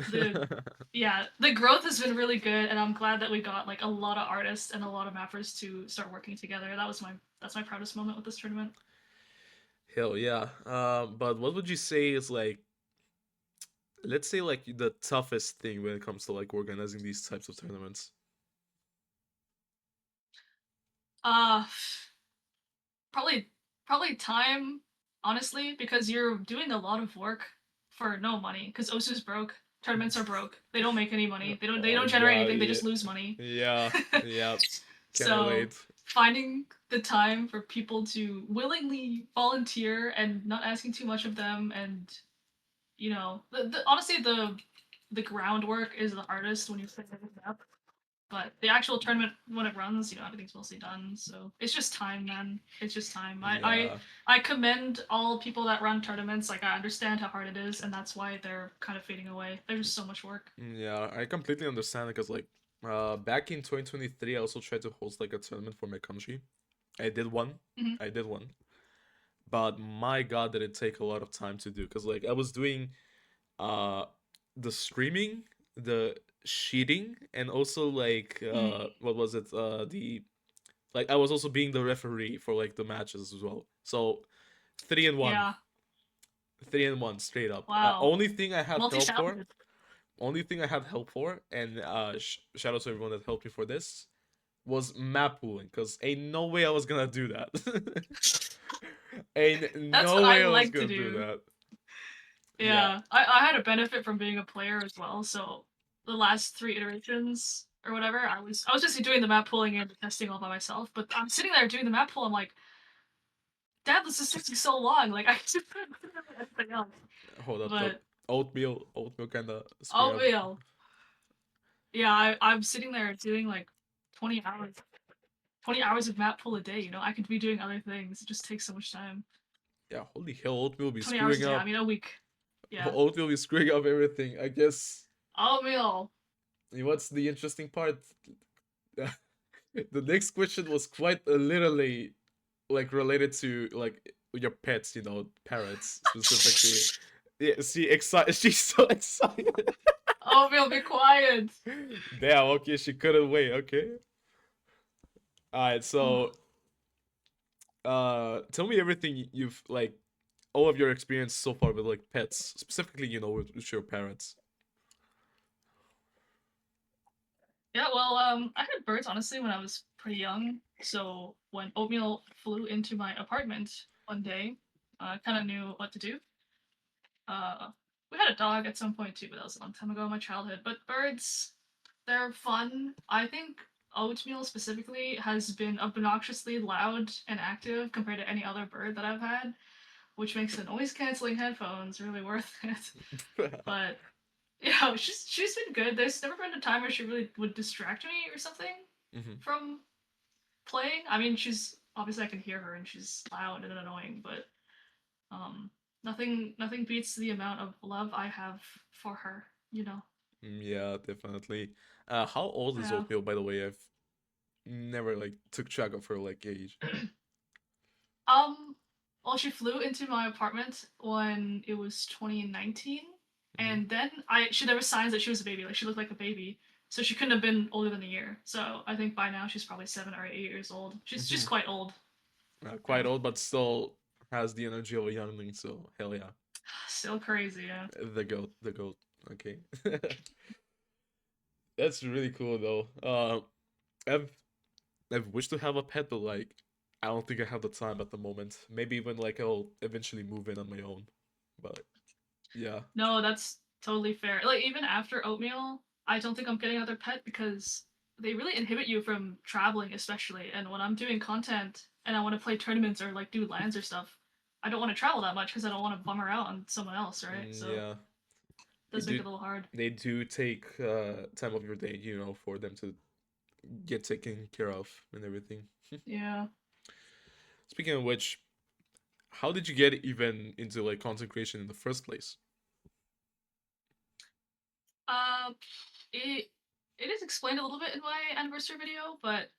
Speaker 2: the growth has been really good, and I'm glad that we got like a lot of artists and a lot of mappers to start working together. That's my proudest moment with this tournament.
Speaker 1: Hell yeah. But what would you say is like, let's say like the toughest thing when it comes to like organizing these types of tournaments?
Speaker 2: Uh, probably probably time, honestly, because you're doing a lot of work for no money. Because Osu's broke, tournaments are broke. They don't make any money. They
Speaker 1: Oh
Speaker 2: don't generate
Speaker 1: god,
Speaker 2: anything. They
Speaker 1: yeah,
Speaker 2: just lose money.
Speaker 1: yeah, yeah. Can
Speaker 2: So
Speaker 1: relate.
Speaker 2: finding the time for people to willingly volunteer and not asking too much of them, and honestly the groundwork is the hardest when you set everything up. But the actual tournament when it runs, everything's mostly done. So it's just time, man. It's just time.
Speaker 1: Yeah.
Speaker 2: I commend all people that run tournaments. Like I understand how hard it is, and that's why they're kind of fading away. There's just so much work.
Speaker 1: Yeah, I completely understand it because like back in 2023 I also tried to host like a tournament for my country. I did one.
Speaker 2: Hmm.
Speaker 1: I did one. But my god did it take a lot of time to do because like I was doing uh the streaming, the sheeting, and also like
Speaker 2: Mm.
Speaker 1: what was it? The like I was also being the referee for like the matches as well. So 3-1.
Speaker 2: Yeah.
Speaker 1: 3-1 straight up.
Speaker 2: Wow.
Speaker 1: Only thing I had help for
Speaker 2: Multi-talented.
Speaker 1: only thing I had help for, and shout out to everyone that helped me for this, was map pooling, because ain't no way I was gonna do that. Ain't
Speaker 2: That's
Speaker 1: no
Speaker 2: what I
Speaker 1: way I was
Speaker 2: like to
Speaker 1: gonna do
Speaker 2: do.
Speaker 1: that. Yeah.
Speaker 2: Yeah, I had a benefit from being a player as well. So the last three iterations or whatever, I was just doing the map pooling and testing all by myself. But I'm sitting there doing the map pool. I'm like, Dad, this is taking so long. Like I should put everything else.
Speaker 1: Hold up, the
Speaker 2: But
Speaker 1: oatmeal kind of
Speaker 2: oh
Speaker 1: scrub.
Speaker 2: well, yeah, I'm sitting there doing like 20 hours, 20 hours of map pool a day. You know, I could be doing other things. It just takes so much time.
Speaker 1: Yeah, holy hell, Oatmeal be
Speaker 2: 20 hours a
Speaker 1: screwing
Speaker 2: day. I
Speaker 1: up.
Speaker 2: mean, a week. Yeah.
Speaker 1: Oatmeal be screwing up everything. I guess.
Speaker 2: Oatmeal.
Speaker 1: What's the interesting part? The next question was quite literally like related to like your pets, parrots specifically. Yeah, she's so excited.
Speaker 2: Oatmeal, be quiet.
Speaker 1: Damn, okay, she couldn't wait, okay. Alright, so tell me everything you've like all of your experience so far with like pets, specifically, with your parrots.
Speaker 2: Yeah, well, I had birds honestly when I was pretty young. So when Oatmeal flew into my apartment one day, I kind of knew what to do. Uh, we had a dog at some point too, but that was a long time ago in my childhood. But birds, they're fun. I think Oatmeal specifically has been obnoxiously loud and active compared to any other bird that I've had, which makes the noise canceling headphones really worth it. But yeah, she's been good. There's never been a time where she really would distract me or something
Speaker 1: Hmm.
Speaker 2: from playing. I mean, she's obviously I can hear her and she's loud and annoying, but um, nothing beats the amount of love I have for her. You know.
Speaker 1: Yeah, definitely. How old is
Speaker 2: Yeah.
Speaker 1: Oatmeal, by the way? I've never like took track of her like age.
Speaker 2: Um. Well, she flew into my apartment when it was 2019,
Speaker 1: Hmm.
Speaker 2: and then there was signs that she was a baby. Like she looked like a baby, so she couldn't have been older than a year. So I think by now she's probably 7 or 8 years old. She's
Speaker 1: Hmm.
Speaker 2: quite old.
Speaker 1: Quite
Speaker 2: Yeah.
Speaker 1: old, but still has the energy of a youngling. So hell yeah,
Speaker 2: Still crazy. Yeah.
Speaker 1: the goat, the goat. Okay, that's really cool though. I've I've wished to have a pet, but like I don't think I have the time at the moment. Maybe when like I'll eventually move in on my own. But yeah.
Speaker 2: No, that's totally fair. Like even after Oatmeal, I don't think I'm getting another pet because they really inhibit you from traveling, especially. And when I'm doing content and I want to play tournaments or like do lands or stuff, I don't want to travel that much because I don't want to bum her out on someone else, right? So
Speaker 1: Yeah.
Speaker 2: it
Speaker 1: They
Speaker 2: does make
Speaker 1: do
Speaker 2: it a little hard.
Speaker 1: they do take time of your day, for them to get taken care of and everything.
Speaker 2: Yeah.
Speaker 1: Speaking of which, how did you get even into like consecration in the first place?
Speaker 2: Uh, it it is explained a little bit in my anniversary video, but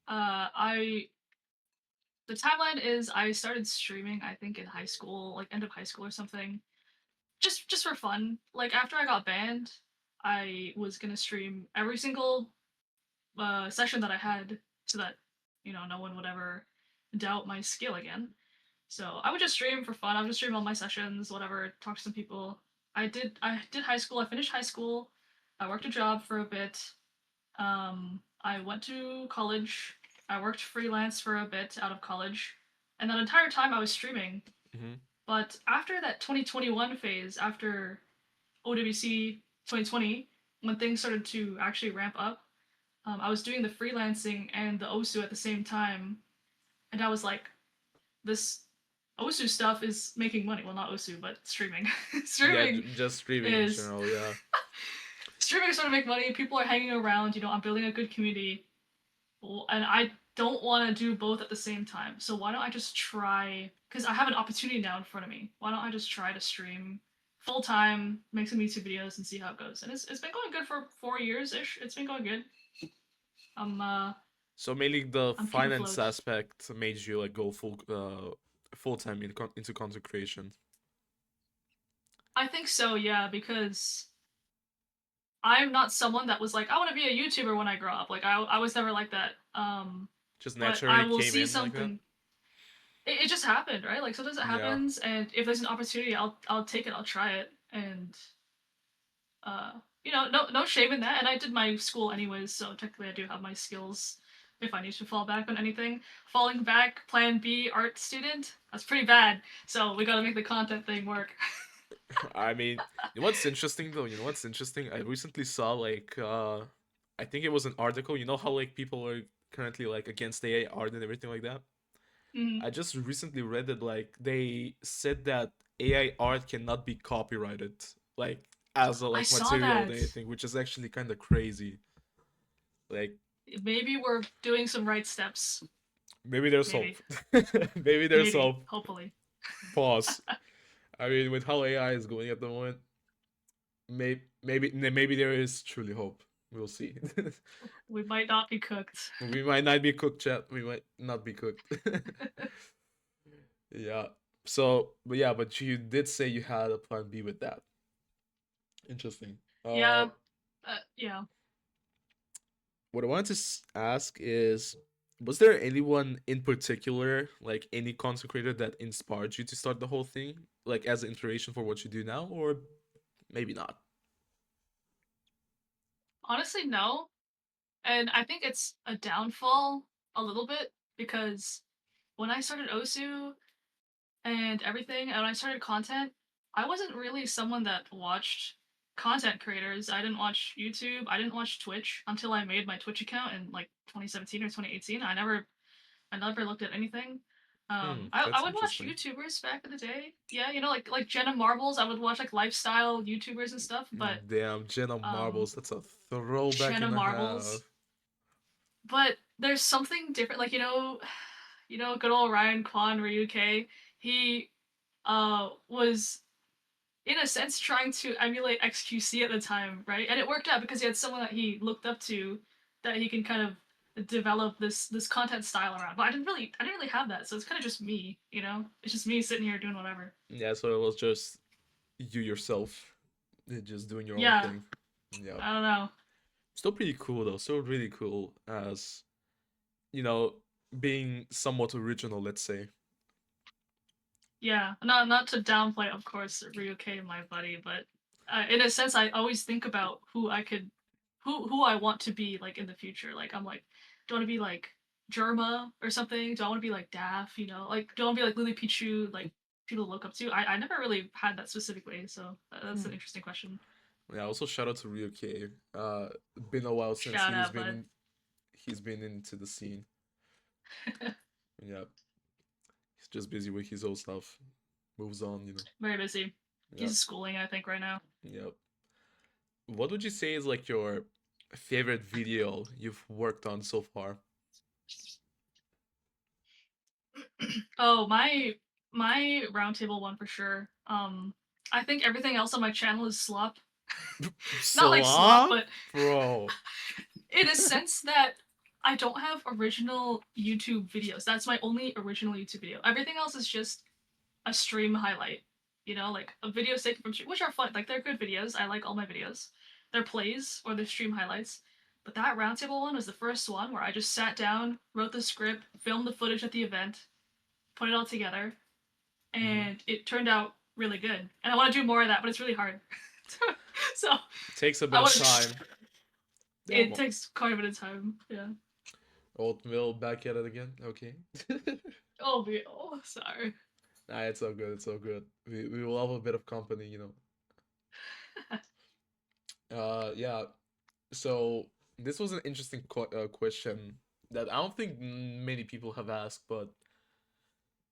Speaker 2: I the timeline is I started streaming I think in high school, like end of high school or something, just for fun. Like after I got banned, I was gonna stream every single session that I had, so that no one would ever doubt my skill again. So I would just stream for fun. I would just stream all my sessions, whatever, talk to some people. I did high school. I finished high school. I worked a job for a bit. I went to college. I worked freelance for a bit out of college, and that entire time I was streaming.
Speaker 1: Hmm.
Speaker 2: But after that 2021 phase, after OWC 2020, when things started to actually ramp up, I was doing the freelancing and the OSU at the same time, and I was like, this OSU stuff is making money. Well, not OSU, but streaming.
Speaker 1: Yeah,
Speaker 2: streaming
Speaker 1: just streaming in
Speaker 2: is
Speaker 1: general. Yeah.
Speaker 2: streaming is starting to make money. People are hanging around. I'm building a good community, and I don't want to do both at the same time. So why don't I just try? Because I have an opportunity now in front of me. Why don't I just try to stream full time, make some YouTube videos, and see how it goes? And it's been going good for 4 years ish. It's been going good. I'm uh
Speaker 1: So mainly the
Speaker 2: I'm keeping
Speaker 1: finance
Speaker 2: afloat.
Speaker 1: aspect made you like go full time into consecration.
Speaker 2: I think so, yeah, because I'm not someone that was like, I want to be a YouTuber when I grow up. Like I was never like that.
Speaker 1: Just
Speaker 2: But I
Speaker 1: naturally
Speaker 2: will
Speaker 1: came
Speaker 2: see
Speaker 1: in like that.
Speaker 2: something. It just happened, right? Like sometimes it
Speaker 1: Yeah.
Speaker 2: happens, and if there's an opportunity, I'll take it. I'll try it, and uh, no shame in that. And I did my school anyways, so technically I do have my skills. If I need to fall back on anything, falling back, Plan B, art student, that's pretty bad. So we gotta make the content thing work.
Speaker 1: I mean, what's interesting though? What's interesting? I recently saw like I think it was an article. You know how like people are currently like against AI art and everything like that.
Speaker 2: Mhm.
Speaker 1: I just recently read that like they said that AI art cannot be copyrighted like as a
Speaker 2: I
Speaker 1: like
Speaker 2: saw
Speaker 1: material or
Speaker 2: that.
Speaker 1: anything, which is actually kind of crazy. Like
Speaker 2: Maybe we're doing some right steps.
Speaker 1: maybe there's hope.
Speaker 2: Maybe,
Speaker 1: Maybe there's
Speaker 2: maybe,
Speaker 1: hope.
Speaker 2: hopefully.
Speaker 1: Pause. I mean, with how AI is going at the moment, maybe there is truly hope. We'll see.
Speaker 2: We might not be cooked.
Speaker 1: We might not be cooked, chat. We might not be cooked. Yeah. So, but yeah, but you did say you had a plan B with that. Interesting.
Speaker 2: Yeah, yeah.
Speaker 1: What I wanted to ask is, was there anyone in particular, like any content creator that inspired you to start the whole thing, like as an inspiration for what you do now, or maybe not?
Speaker 2: Honestly, no. And I think it's a downfall a little bit because when I started Osu and everything, and when I started content, I wasn't really someone that watched content creators. I didn't watch YouTube. I didn't watch Twitch until I made my Twitch account in like 2017 or 2018. I never looked at anything. I
Speaker 1: That's
Speaker 2: would watch
Speaker 1: interesting.
Speaker 2: YouTubers back in the day. Yeah, like Jenna Marbles. I would watch like lifestyle YouTubers and stuff. But
Speaker 1: Damn, Jenna
Speaker 2: um,
Speaker 1: Marbles, that's a throwback
Speaker 2: Jenna
Speaker 1: and a half.
Speaker 2: Marbles. But there's something different. Like good old Ryan Kwan Ryuke. He was in a sense trying to emulate XQC at the time, right? And it worked out because he had someone that he looked up to that he can kind of develop this content style around. But I didn't really have that, so it's kind of just me, you know? It's just me sitting here doing whatever.
Speaker 1: Yeah, so it was just you yourself, just doing your own
Speaker 2: Yeah,
Speaker 1: thing. Yeah,
Speaker 2: I don't know.
Speaker 1: still pretty cool though. Still really cool as you know, being somewhat original. Let's say.
Speaker 2: Yeah, not to downplay, of course, Ryuke, my buddy, but in a sense, I always think about who I want to be like in the future. Like I'm like, do I want to be like Germa or something? Do I want to be like Daf? You know, like do I want to be like Lily Pichu? Like people to look up to? I never really had that specifically, so that's an
Speaker 1: Hmm.
Speaker 2: interesting question.
Speaker 1: Yeah. Also, shout out to Ryuki. Been a while since
Speaker 2: Shout out, bud.
Speaker 1: he's been into the scene. Yeah, he's just busy with his own stuff. Moves on, you know.
Speaker 2: Very busy.
Speaker 1: Yep.
Speaker 2: He's schooling, I think, right now.
Speaker 1: Yep. What would you say is like your favorite video you've worked on so far?
Speaker 2: Oh, my roundtable one for sure. I think everything else on my channel is slop. Not like slop,
Speaker 1: Slop,
Speaker 2: but
Speaker 1: bro.
Speaker 2: in a sense that I don't have original YouTube videos. That's my only original YouTube video. Everything else is just a stream highlight. You know, like a video taken from stream, which are fun. Like they're good videos. I like all my videos. They're plays or they're stream highlights. But that roundtable one was the first one where I just sat down, wrote the script, filmed the footage at the event, put it all together,
Speaker 1: Hmm.
Speaker 2: and it turned out really good. And I want to do more of that, but it's really hard. So
Speaker 1: Takes a bit
Speaker 2: I
Speaker 1: of
Speaker 2: want.
Speaker 1: time. Yeah,
Speaker 2: It takes quite a bit of time. Yeah.
Speaker 1: Oatmeal back at it again. Okay.
Speaker 2: Oh, sorry.
Speaker 1: Nah, it's all good. It's all good. We will have a bit of company, you know. Yeah. So this was an interesting question that I don't think many people have asked, but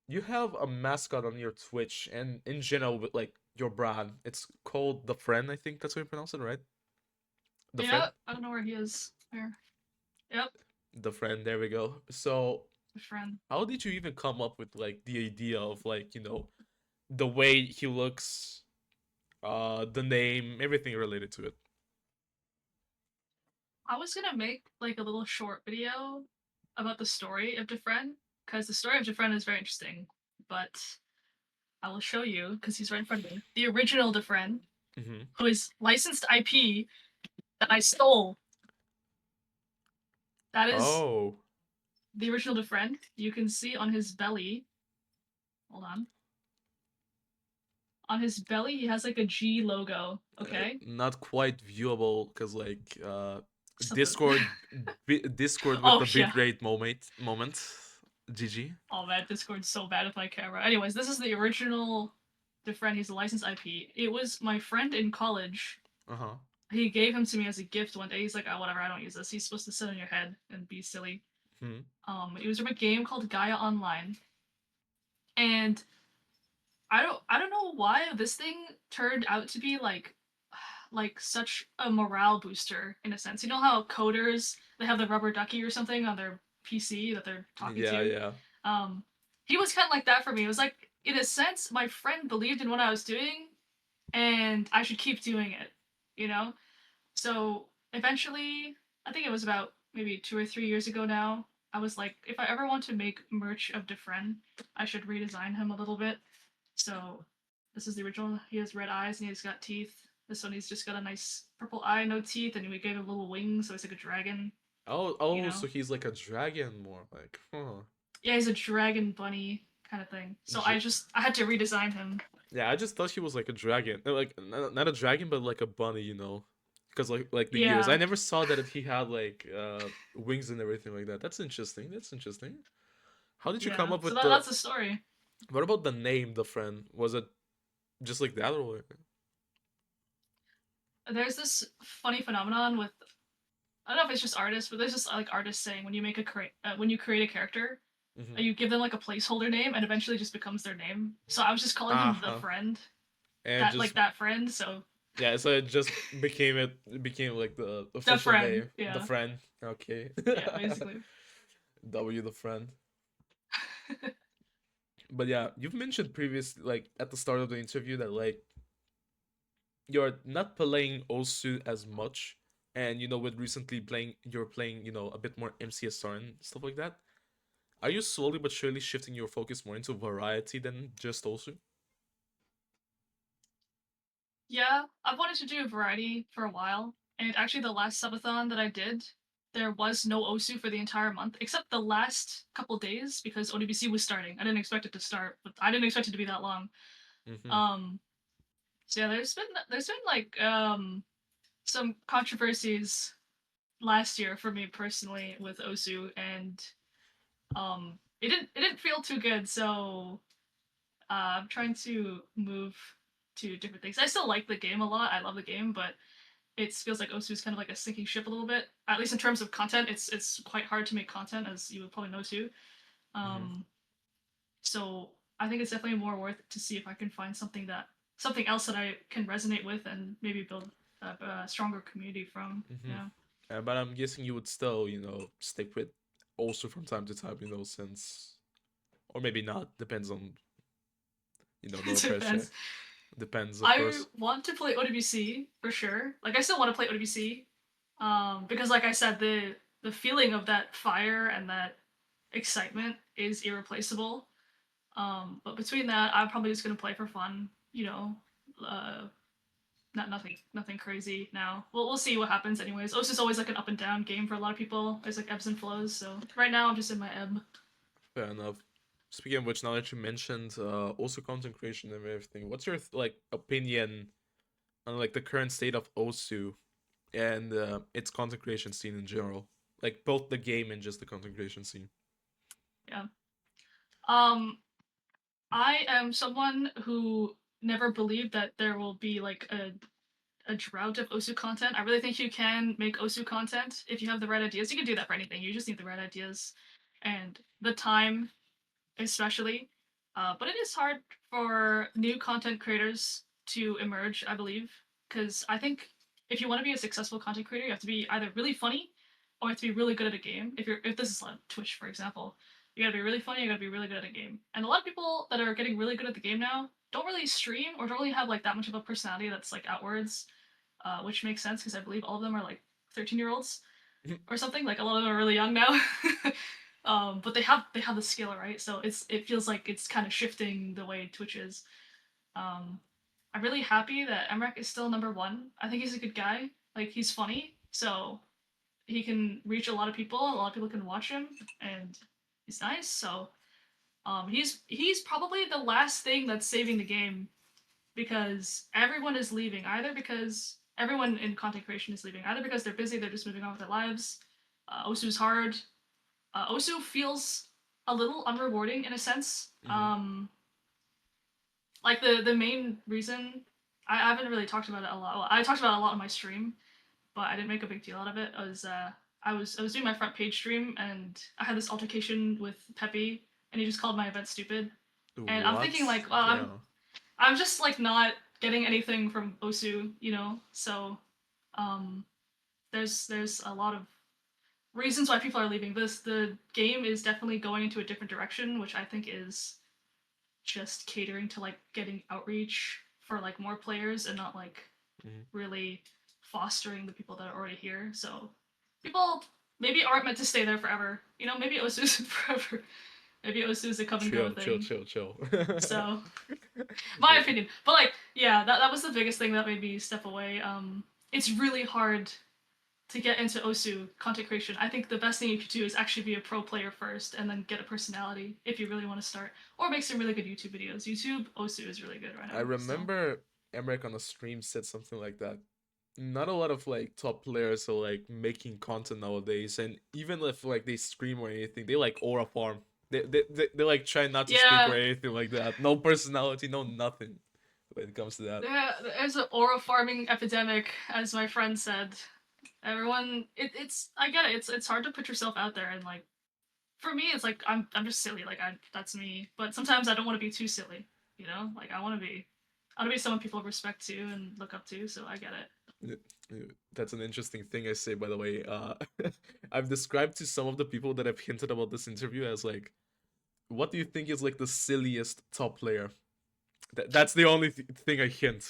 Speaker 1: you have a mascot on your Twitch and in general with like your brand. It's called Dafren, I think that's how you pronounce it, right?
Speaker 2: Yeah,
Speaker 1: Dafren?
Speaker 2: I don't know where he is. Where? Yep,
Speaker 1: Dafren, there we go. So
Speaker 2: a friend.
Speaker 1: how did you even come up with like the idea of like, the way he looks, the name, everything related to it?
Speaker 2: I was gonna make like a little short video about the story of Dafren, because the story of Dafren is very interesting. But I will show you because he's right in front of me. The original Dafren,
Speaker 1: Mm-hmm.
Speaker 2: who is licensed IP that I stole. That is
Speaker 1: Oh.
Speaker 2: the original Dafren. You can see on his belly. Hold on. On his belly, he has like a G logo. Okay.
Speaker 1: Not quite viewable because like
Speaker 2: Something.
Speaker 1: Discord Discord with
Speaker 2: Oh
Speaker 1: the
Speaker 2: yeah.
Speaker 1: bitrate moment. GG.
Speaker 2: Oh man, Discord's so bad with my camera. Anyways, this is the original Dafren. He's a licensed IP. It was my friend in college.
Speaker 1: Uh-huh.
Speaker 2: He gave him to me as a gift one day. He's like, oh, whatever, I don't use this. He's supposed to sit on your head and be silly.
Speaker 1: Hmm.
Speaker 2: It was from a game called Gaia Online. And I don't know why this thing turned out to be like such a morale booster in a sense. You know how coders they have the rubber ducky or something on their PC that they're talking
Speaker 1: Yeah,
Speaker 2: to?
Speaker 1: yeah.
Speaker 2: Um he was kind of like that for me. in a sense, my friend believed in what I was doing, and I should keep doing it, you know? So eventually, I think it was about maybe 2 or 3 years ago now, I was like, if I ever want to make merch of Dafren, I should redesign him a little bit. So this is the original. He has red eyes and he's got teeth. This one he's just got a nice purple eye, no teeth, and we gave him little wings, so he's like a dragon,
Speaker 1: Oh,
Speaker 2: you
Speaker 1: oh,
Speaker 2: know?
Speaker 1: so he's like a dragon more like, huh?
Speaker 2: Yeah, he's a dragon bunny kind of thing. So
Speaker 1: Dra-
Speaker 2: I had to redesign him.
Speaker 1: yeah, I just thought he was like a dragon, like not a dragon, but like a bunny, because like the ears. I
Speaker 2: Yeah.
Speaker 1: never saw that he had like wings and everything like that. That's interesting. That's interesting. How did you come
Speaker 2: Yeah.
Speaker 1: up
Speaker 2: So
Speaker 1: with the?
Speaker 2: that's the story.
Speaker 1: What about the name, the friend? Was it just like that, or?
Speaker 2: There's this funny phenomenon with, I don't know if it's just artists, but there's just like artists saying when you make when you create a character,
Speaker 1: Mm-hmm.
Speaker 2: you give them like a placeholder name and eventually it just becomes their name. So I was just calling
Speaker 1: Uh
Speaker 2: him the
Speaker 1: huh.
Speaker 2: friend,
Speaker 1: And
Speaker 2: that
Speaker 1: just
Speaker 2: like that friend. So
Speaker 1: yeah, so it became like the
Speaker 2: the
Speaker 1: official
Speaker 2: friend,
Speaker 1: name, the
Speaker 2: yeah,
Speaker 1: friend. Okay.
Speaker 2: yeah, basically.
Speaker 1: W the friend. But yeah, you've mentioned previously, like at the start of the interview, that like you're not playing Osu as much, and with recently playing, you're playing, a bit more MCSR and stuff like that. Are you slowly but surely shifting your focus more into variety than just Osu?
Speaker 2: Yeah, I've wanted to do a variety for a while, and actually the last subathon that I did, there was no Osu for the entire month, except the last couple days because ODBC was starting. I didn't expect it to start, but I didn't expect it to be that long.
Speaker 1: Mm-hmm.
Speaker 2: Um, so yeah, there's been like some controversies last year for me personally with Osu, and it didn't feel too good. So I'm trying to move to different things. I still like the game a lot. I love the game, but it feels like Osu is kind of like a sinking ship a little bit. At least in terms of content, it's quite hard to make content, as you would probably know too.
Speaker 1: Mm-hmm.
Speaker 2: Um, so I think it's definitely more worth it to see if I can find something else that I can resonate with and maybe build a stronger community from.
Speaker 1: Mm-hmm.
Speaker 2: Yeah.
Speaker 1: But I'm guessing you would still, stick with also from time to time, since, or maybe not, depends on,
Speaker 2: It
Speaker 1: no pressure.
Speaker 2: depends.
Speaker 1: Depends, of
Speaker 2: I
Speaker 1: course.
Speaker 2: want to play OWC for sure. Like I still want to play OWC, because like I said, the feeling of that fire and that excitement is irreplaceable. But between that, I'm probably just gonna play for fun. Uh, nothing crazy now. We'll see what happens anyways. OS is always like an up and down game for a lot of people. There's like ebbs and flows. So right now I'm just in my ebb.
Speaker 1: Fair enough. Speaking of which, now that you mentioned also content creation and everything, what's your like opinion on like the current state of Osu and its content creation scene in general? Like both the game and just the content creation scene.
Speaker 2: Yeah. Um, I am someone who never believed that there will be like a drought of Osu content. I really think you can make Osu content if you have the right ideas. You can do that for anything. You just need the right ideas and the time, especially. But it is hard for new content creators to emerge, I believe, because I think if you want to be a successful content creator, you have to be either really funny or you have to be really good at a game. If this is on Twitch, for example, you gotta be really funny, you gotta be really good at a game. And a lot of people that are getting really good at the game now don't really stream or don't really have like that much of a personality that's like outwards, which makes sense because I believe all of them are like 13-year-olds or something. Like a lot of them are really young now. But they have the skill, right? So it feels like it's kind of shifting the way Twitch is. I'm really happy that Emrek is still number one. I think he's a good guy. Like he's funny, so he can reach a lot of people. A lot of people can watch him, and he's nice. So he's probably the last thing that's saving the game because everyone is leaving. Either because everyone in content creation is leaving, either because they're busy, they're just moving on with their lives. Osu's hard. Osu feels a little unrewarding in a sense.
Speaker 1: Mm-hmm.
Speaker 2: Like the main reason I haven't really talked about it a lot. Well, I talked about it a lot on my stream, but I didn't make a big deal out of it. I was doing my front page stream and I had this altercation with Peppy and he just called my event stupid. And I'm
Speaker 1: What?
Speaker 2: thinking like, well, I'm
Speaker 1: Damn.
Speaker 2: I'm just like not getting anything from Osu, you know. So um, there's a lot of reasons why people are leaving. The game is definitely going into a different direction, which I think is just catering to like getting outreach for like more players and not like
Speaker 1: Mhm.
Speaker 2: really fostering the people that are already here. So people maybe aren't meant to stay there forever. You know, maybe Osu's forever. Maybe Osu's a come and go
Speaker 1: Chill, chill,
Speaker 2: thing.
Speaker 1: chill, chill.
Speaker 2: So my opinion. But like, yeah, that was the biggest thing that made me step away. It's really hard to get into Osu content creation. I think the best thing you could do is actually be a pro player first and then get a personality if you really want to start. Or make some really good YouTube videos. YouTube Osu is really good right
Speaker 1: I
Speaker 2: now. So
Speaker 1: remember Emmerich on a stream said something like that. Not a lot of like top players are like making content nowadays, and even if like they scream or anything, they like aura farm. They like try not to speak or
Speaker 2: yeah,
Speaker 1: anything like that. No personality, no nothing when it comes to that.
Speaker 2: there's an aura farming epidemic, as my friend said. Everyone, it's I get it. It's hard to put yourself out there and like for me, it's like I'm just silly. Like that's me. But sometimes I don't want to be too silly. You know, like I want to be someone people respect too and look up to. So I get it.
Speaker 1: Yeah, yeah, that's an interesting thing I say, by the way. I've described to some of the people that have hinted about this interview as like, what do you think is like the silliest top player? That's the only thing I hint.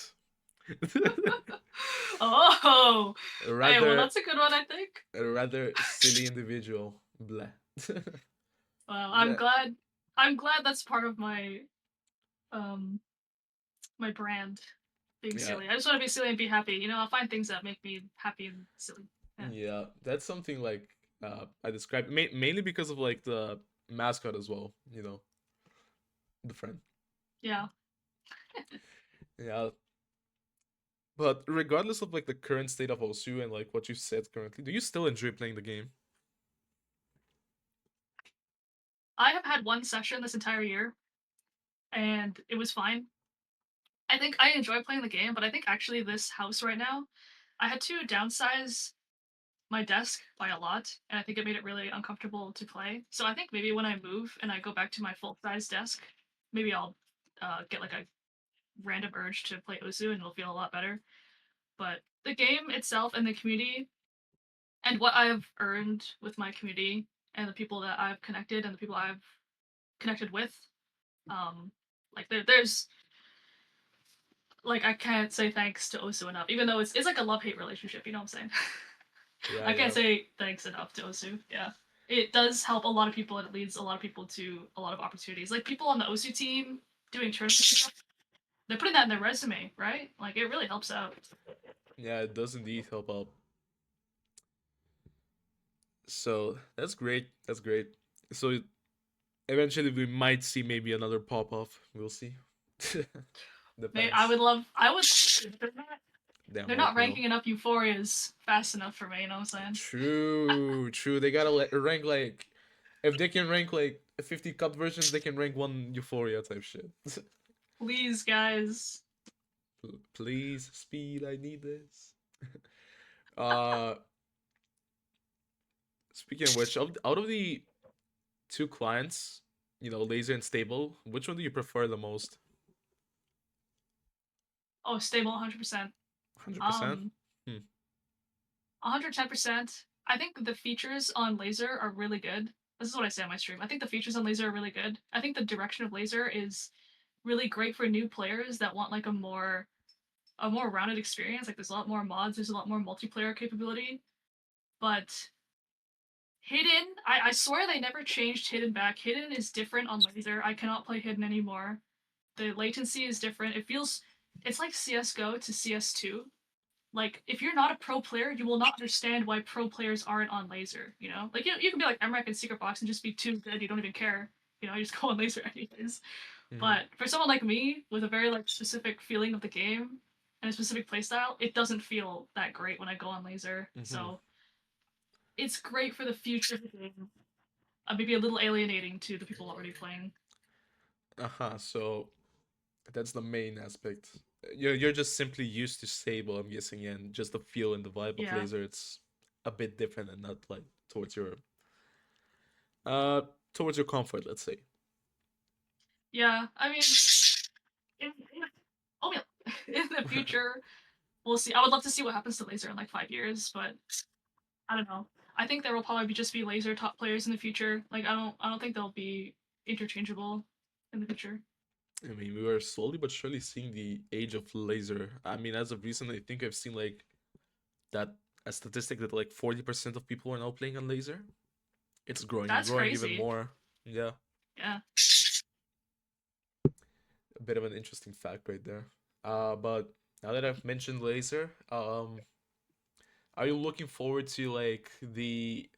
Speaker 2: Oh, hey, well
Speaker 1: rather
Speaker 2: that's a good one. I think.
Speaker 1: a rather silly individual. Blah.
Speaker 2: Well,
Speaker 1: Blah.
Speaker 2: I'm glad that's part of my um my brand, being
Speaker 1: Yeah,
Speaker 2: silly. I just want to be silly and be happy. You know, I'll find things that make me happy and silly. Yeah.
Speaker 1: yeah. That's something like I described mainly because of like the mascot as well. You know, the friend.
Speaker 2: Yeah.
Speaker 1: Yeah. But regardless of like the current state of Osu and like what you said currently, do you still enjoy playing the game?
Speaker 2: I have had one session this entire year, and it was fine. I think I enjoy playing the game, but I think actually this house right now, I had to downsize my desk by a lot, and I think it made it really uncomfortable to play. So I think maybe when I move and I go back to my full size desk, maybe I'll get like a random urge to play Osu and it'll feel a lot better. But the game itself and the community and what I've earned with my community and the people that I've connected and the people I've connected with, um, like there's like I can't say thanks to Osu enough, even though it's like a love hate relationship. You know what I'm saying?
Speaker 1: Yeah,
Speaker 2: I can't
Speaker 1: yeah,
Speaker 2: say thanks enough to Osu. Yeah, it does help a lot of people, and it leads a lot of people to a lot of opportunities. Like people on the Osu team doing tournaments, and stuff, they're putting that in their resume, right? Like it really helps out.
Speaker 1: yeah. It does indeed help out. So that's great. That's great. So eventually we might see maybe another pop off. We'll see.
Speaker 2: I
Speaker 1: Depends.
Speaker 2: would love. I would.
Speaker 1: Damn
Speaker 2: They're not
Speaker 1: Oatmeal.
Speaker 2: ranking enough euphorias fast enough for me. You know what I'm saying?
Speaker 1: True, true. They gotta rank like if they can rank like 50 cut versions, they can rank one Euphoria type shit.
Speaker 2: Please, guys.
Speaker 1: Please, speed. I need this. Uh, speaking of which, out of the two clients, you know, Laser and Stable, which one do you prefer the most?
Speaker 2: Oh, stable 100%.
Speaker 1: 100%.
Speaker 2: Um,
Speaker 1: Hmm.
Speaker 2: 110%. I think the features on Lazer are really good. This is what I say on my stream. I think the features on Lazer are really good. I think the direction of Lazer is really great for new players that want like a more rounded experience. Like there's a lot more mods, there's a lot more multiplayer capability. But Hidden, I swear they never changed Hidden back. Hidden is different on Lazer. I cannot play Hidden anymore. The latency is different. It's like CS:GO to CS2. Like if you're not a pro player, you will not understand why pro players aren't on Lazer. You know, like you can be like MREC and Secret Box and just be too good. You don't even care. You know, you just go on Lazer anyways.
Speaker 1: Mm-hmm.
Speaker 2: But for someone like me with a very like specific feeling of the game and a specific playstyle, it doesn't feel that great when I go on Lazer.
Speaker 1: Mm-hmm.
Speaker 2: So it's great for the future of the game. Maybe a little alienating to the people already playing.
Speaker 1: Uh-huh. So that's the main aspect. You're just simply used to Stable, I'm guessing, and just the feel and the vibe of
Speaker 2: Yeah,
Speaker 1: Laser, it's a bit different and not like uh towards your comfort, let's say.
Speaker 2: yeah. I mean, oh yeah, in the future, we'll see. I would love to see what happens to Laser in like 5 years, but I don't know. I think there will probably just be Laser top players in the future. Like I don't think they'll be interchangeable in the future.
Speaker 1: I mean, we are slowly but surely seeing the age of laser. I mean, as of recent, I think I've seen like that a statistic that like 40% of people are now playing on laser. It's growing and
Speaker 2: That's
Speaker 1: growing even
Speaker 2: crazy.
Speaker 1: more. Yeah,
Speaker 2: Yeah.
Speaker 1: a bit of an interesting fact right there. But now that I've mentioned laser, are you looking forward to like the,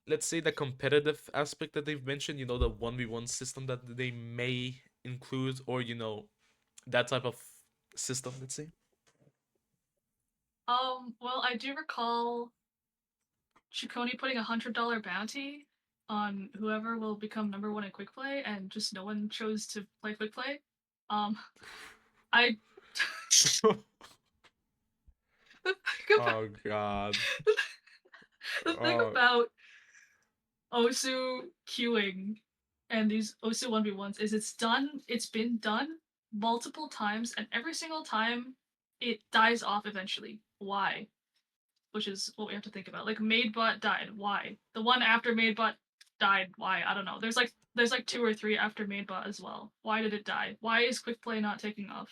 Speaker 1: let's say, the competitive aspect that they've mentioned? You know, the 1v1 system that they may include, or you know, that type of system. Let's say.
Speaker 2: Well, I do recall Chicone putting $100 bounty on whoever will become number one in quick play, and just no one chose to play quick play. Um, I the thing about
Speaker 1: Oh God.
Speaker 2: the thing
Speaker 1: Oh.
Speaker 2: about Osu queuing and these Osu 1v1s is it's been done multiple times, and every single time it dies off eventually. Why? Which is what we have to think about. Like Madebot died. Why? The one after Madebot died. Why? I don't know. There's like two or three after Madebot as well. Why did it die? Why is quick play not taking off?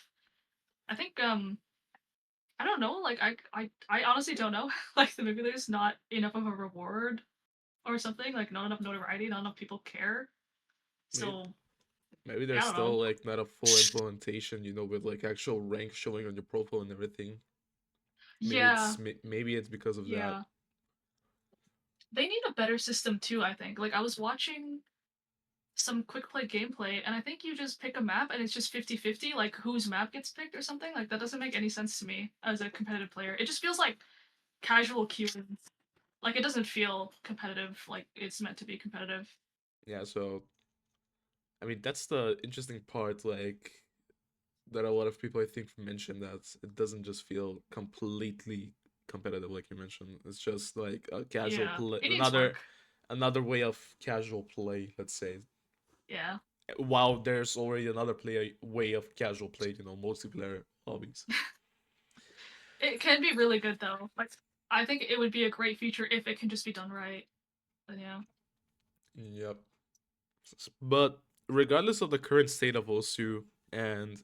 Speaker 2: I think I don't know. Like I honestly don't know. Like maybe there's not enough of a reward or something. Like not enough notoriety. Not enough people care.
Speaker 1: Maybe,
Speaker 2: So
Speaker 1: maybe
Speaker 2: yeah,
Speaker 1: there's
Speaker 2: I don't know.
Speaker 1: still like not a full implementation, you know, with like actual rank showing on your profile and everything.
Speaker 2: Yeah,
Speaker 1: Maybe it's because of that.
Speaker 2: yeah. They need a better system too. I think. Like I was watching some quick play gameplay, and I think you just pick a map and it's just 50-50, like whose map gets picked or something. Like that doesn't make any sense to me as a competitive player. It just feels like casual queuing. Like it doesn't feel competitive like it's meant to be competitive.
Speaker 1: Yeah, so I mean that's the interesting part, like that a lot of people I think mention that it doesn't just feel completely competitive like you mentioned. It's just like a casual
Speaker 2: Yeah,
Speaker 1: play,
Speaker 2: it needs
Speaker 1: another
Speaker 2: work.
Speaker 1: way of casual play, let's say.
Speaker 2: Yeah.
Speaker 1: While there's already another play way of casual play, you know, multiplayer hobbies.
Speaker 2: It can be really good though. Like I think it would be a great feature if it can just be done right. But yeah.
Speaker 1: Yep. But regardless of the current state of OSU and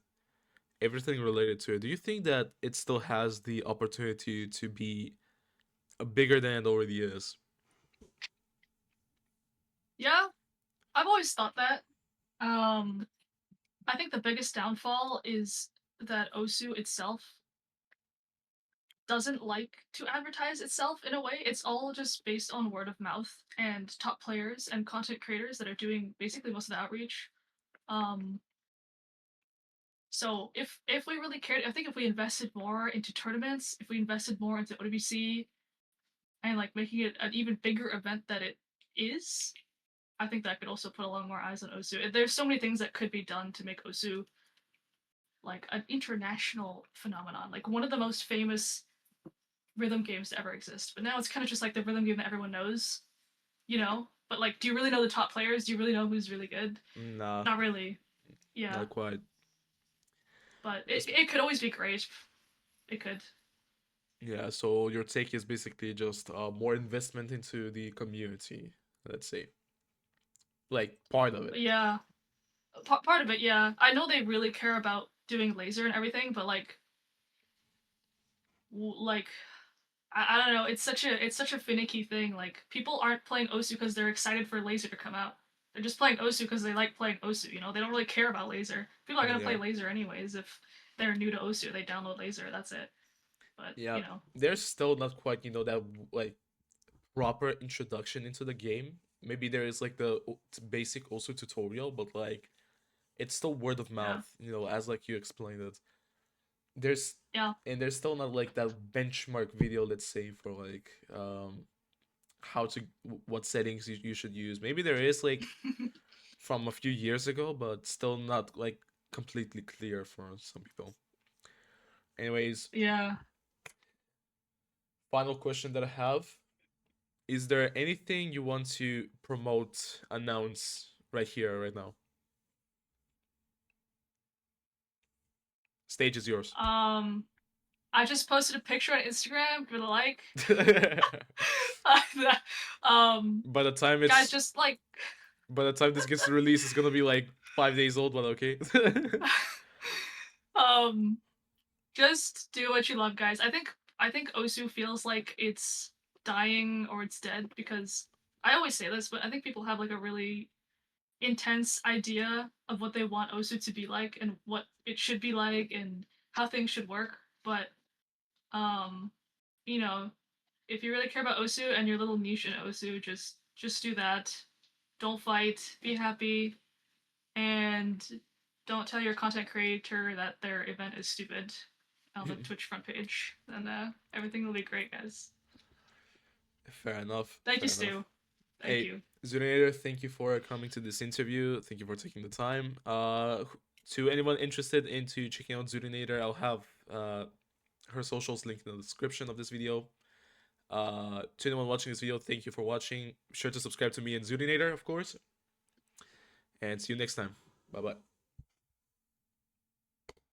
Speaker 1: everything related to it, do you think that it still has the opportunity to be bigger than it already is?
Speaker 2: Yeah, I've always thought that. Um I think the biggest downfall is that Osu itself doesn't like to advertise itself in a way. It's all just based on word of mouth and top players and content creators that are doing basically most of the outreach. Um, so if we really cared, I think if we invested more into tournaments, if we invested more into OWC and like making it an even bigger event that it is, I think that could also put a lot more eyes on Osu. There's so many things that could be done to make Osu like an international phenomenon, like one of the most famous rhythm games to ever exist. But now it's kind of just like the rhythm game that everyone knows, you know? But like, do you really know the top players? Do you really know who's really good?
Speaker 1: Nah,
Speaker 2: Not really. Yeah.
Speaker 1: not quite.
Speaker 2: But it,
Speaker 1: It's,
Speaker 2: it could always be great. It could.
Speaker 1: yeah, so your take is basically just more investment into the community, let's say. Like part of it.
Speaker 2: But yeah. Part of it, yeah. I know they really care about doing laser and everything, but like I don't know. It's such a finicky thing. Like people aren't playing Osu because they're excited for Laser to come out. They're just playing Osu because they like playing Osu. You know, they don't really care about Laser. People are gonna play
Speaker 1: Yeah.
Speaker 2: Laser anyways if they're new to Osu. They download Laser. That's it. But
Speaker 1: Yeah. There's still not quite, you know, that like proper introduction into the game. Maybe there is like the basic also tutorial, but like it's still word of
Speaker 2: yeah,
Speaker 1: mouth, you know, as like you explained it. There's
Speaker 2: yeah.
Speaker 1: and there's still not like that benchmark video, let's say, for like how to what settings you should use. Maybe there is like from a few years ago, but still not like completely clear for some people. Anyways,
Speaker 2: Yeah.
Speaker 1: final question that I have: is there anything you want to promote, announce right here, right now? Stage is yours.
Speaker 2: Um, I just posted a picture on Instagram for the like. um,
Speaker 1: by the time
Speaker 2: guys,
Speaker 1: it's
Speaker 2: just like
Speaker 1: by the time this gets released, it's gonna be like 5 days old, but okay.
Speaker 2: Just do what you love, guys. I think Osu feels like it's dying or it's dead because I always say this, but I think people have like a really intense idea of what they want Osu to be like and what it should be like and how things should work. But um, you know, if you really care about Osu and your little niche in Osu, just do that. Don't fight. Be happy, and don't tell your content creator that their event is stupid on the Twitch front page. And everything will be great, guys.
Speaker 1: Fair enough.
Speaker 2: Thank you,
Speaker 1: Fair enough.
Speaker 2: Stu. Thank
Speaker 1: Hey,
Speaker 2: you.
Speaker 1: Xootynator, thank you for coming to this interview. Thank you for taking the time. To anyone interested into checking out Xootynator, I'll have her socials linked in the description of this video. To anyone watching this video, thank you for watching. Be sure to subscribe to me and Xootynator, of course. And see you next time. Bye bye.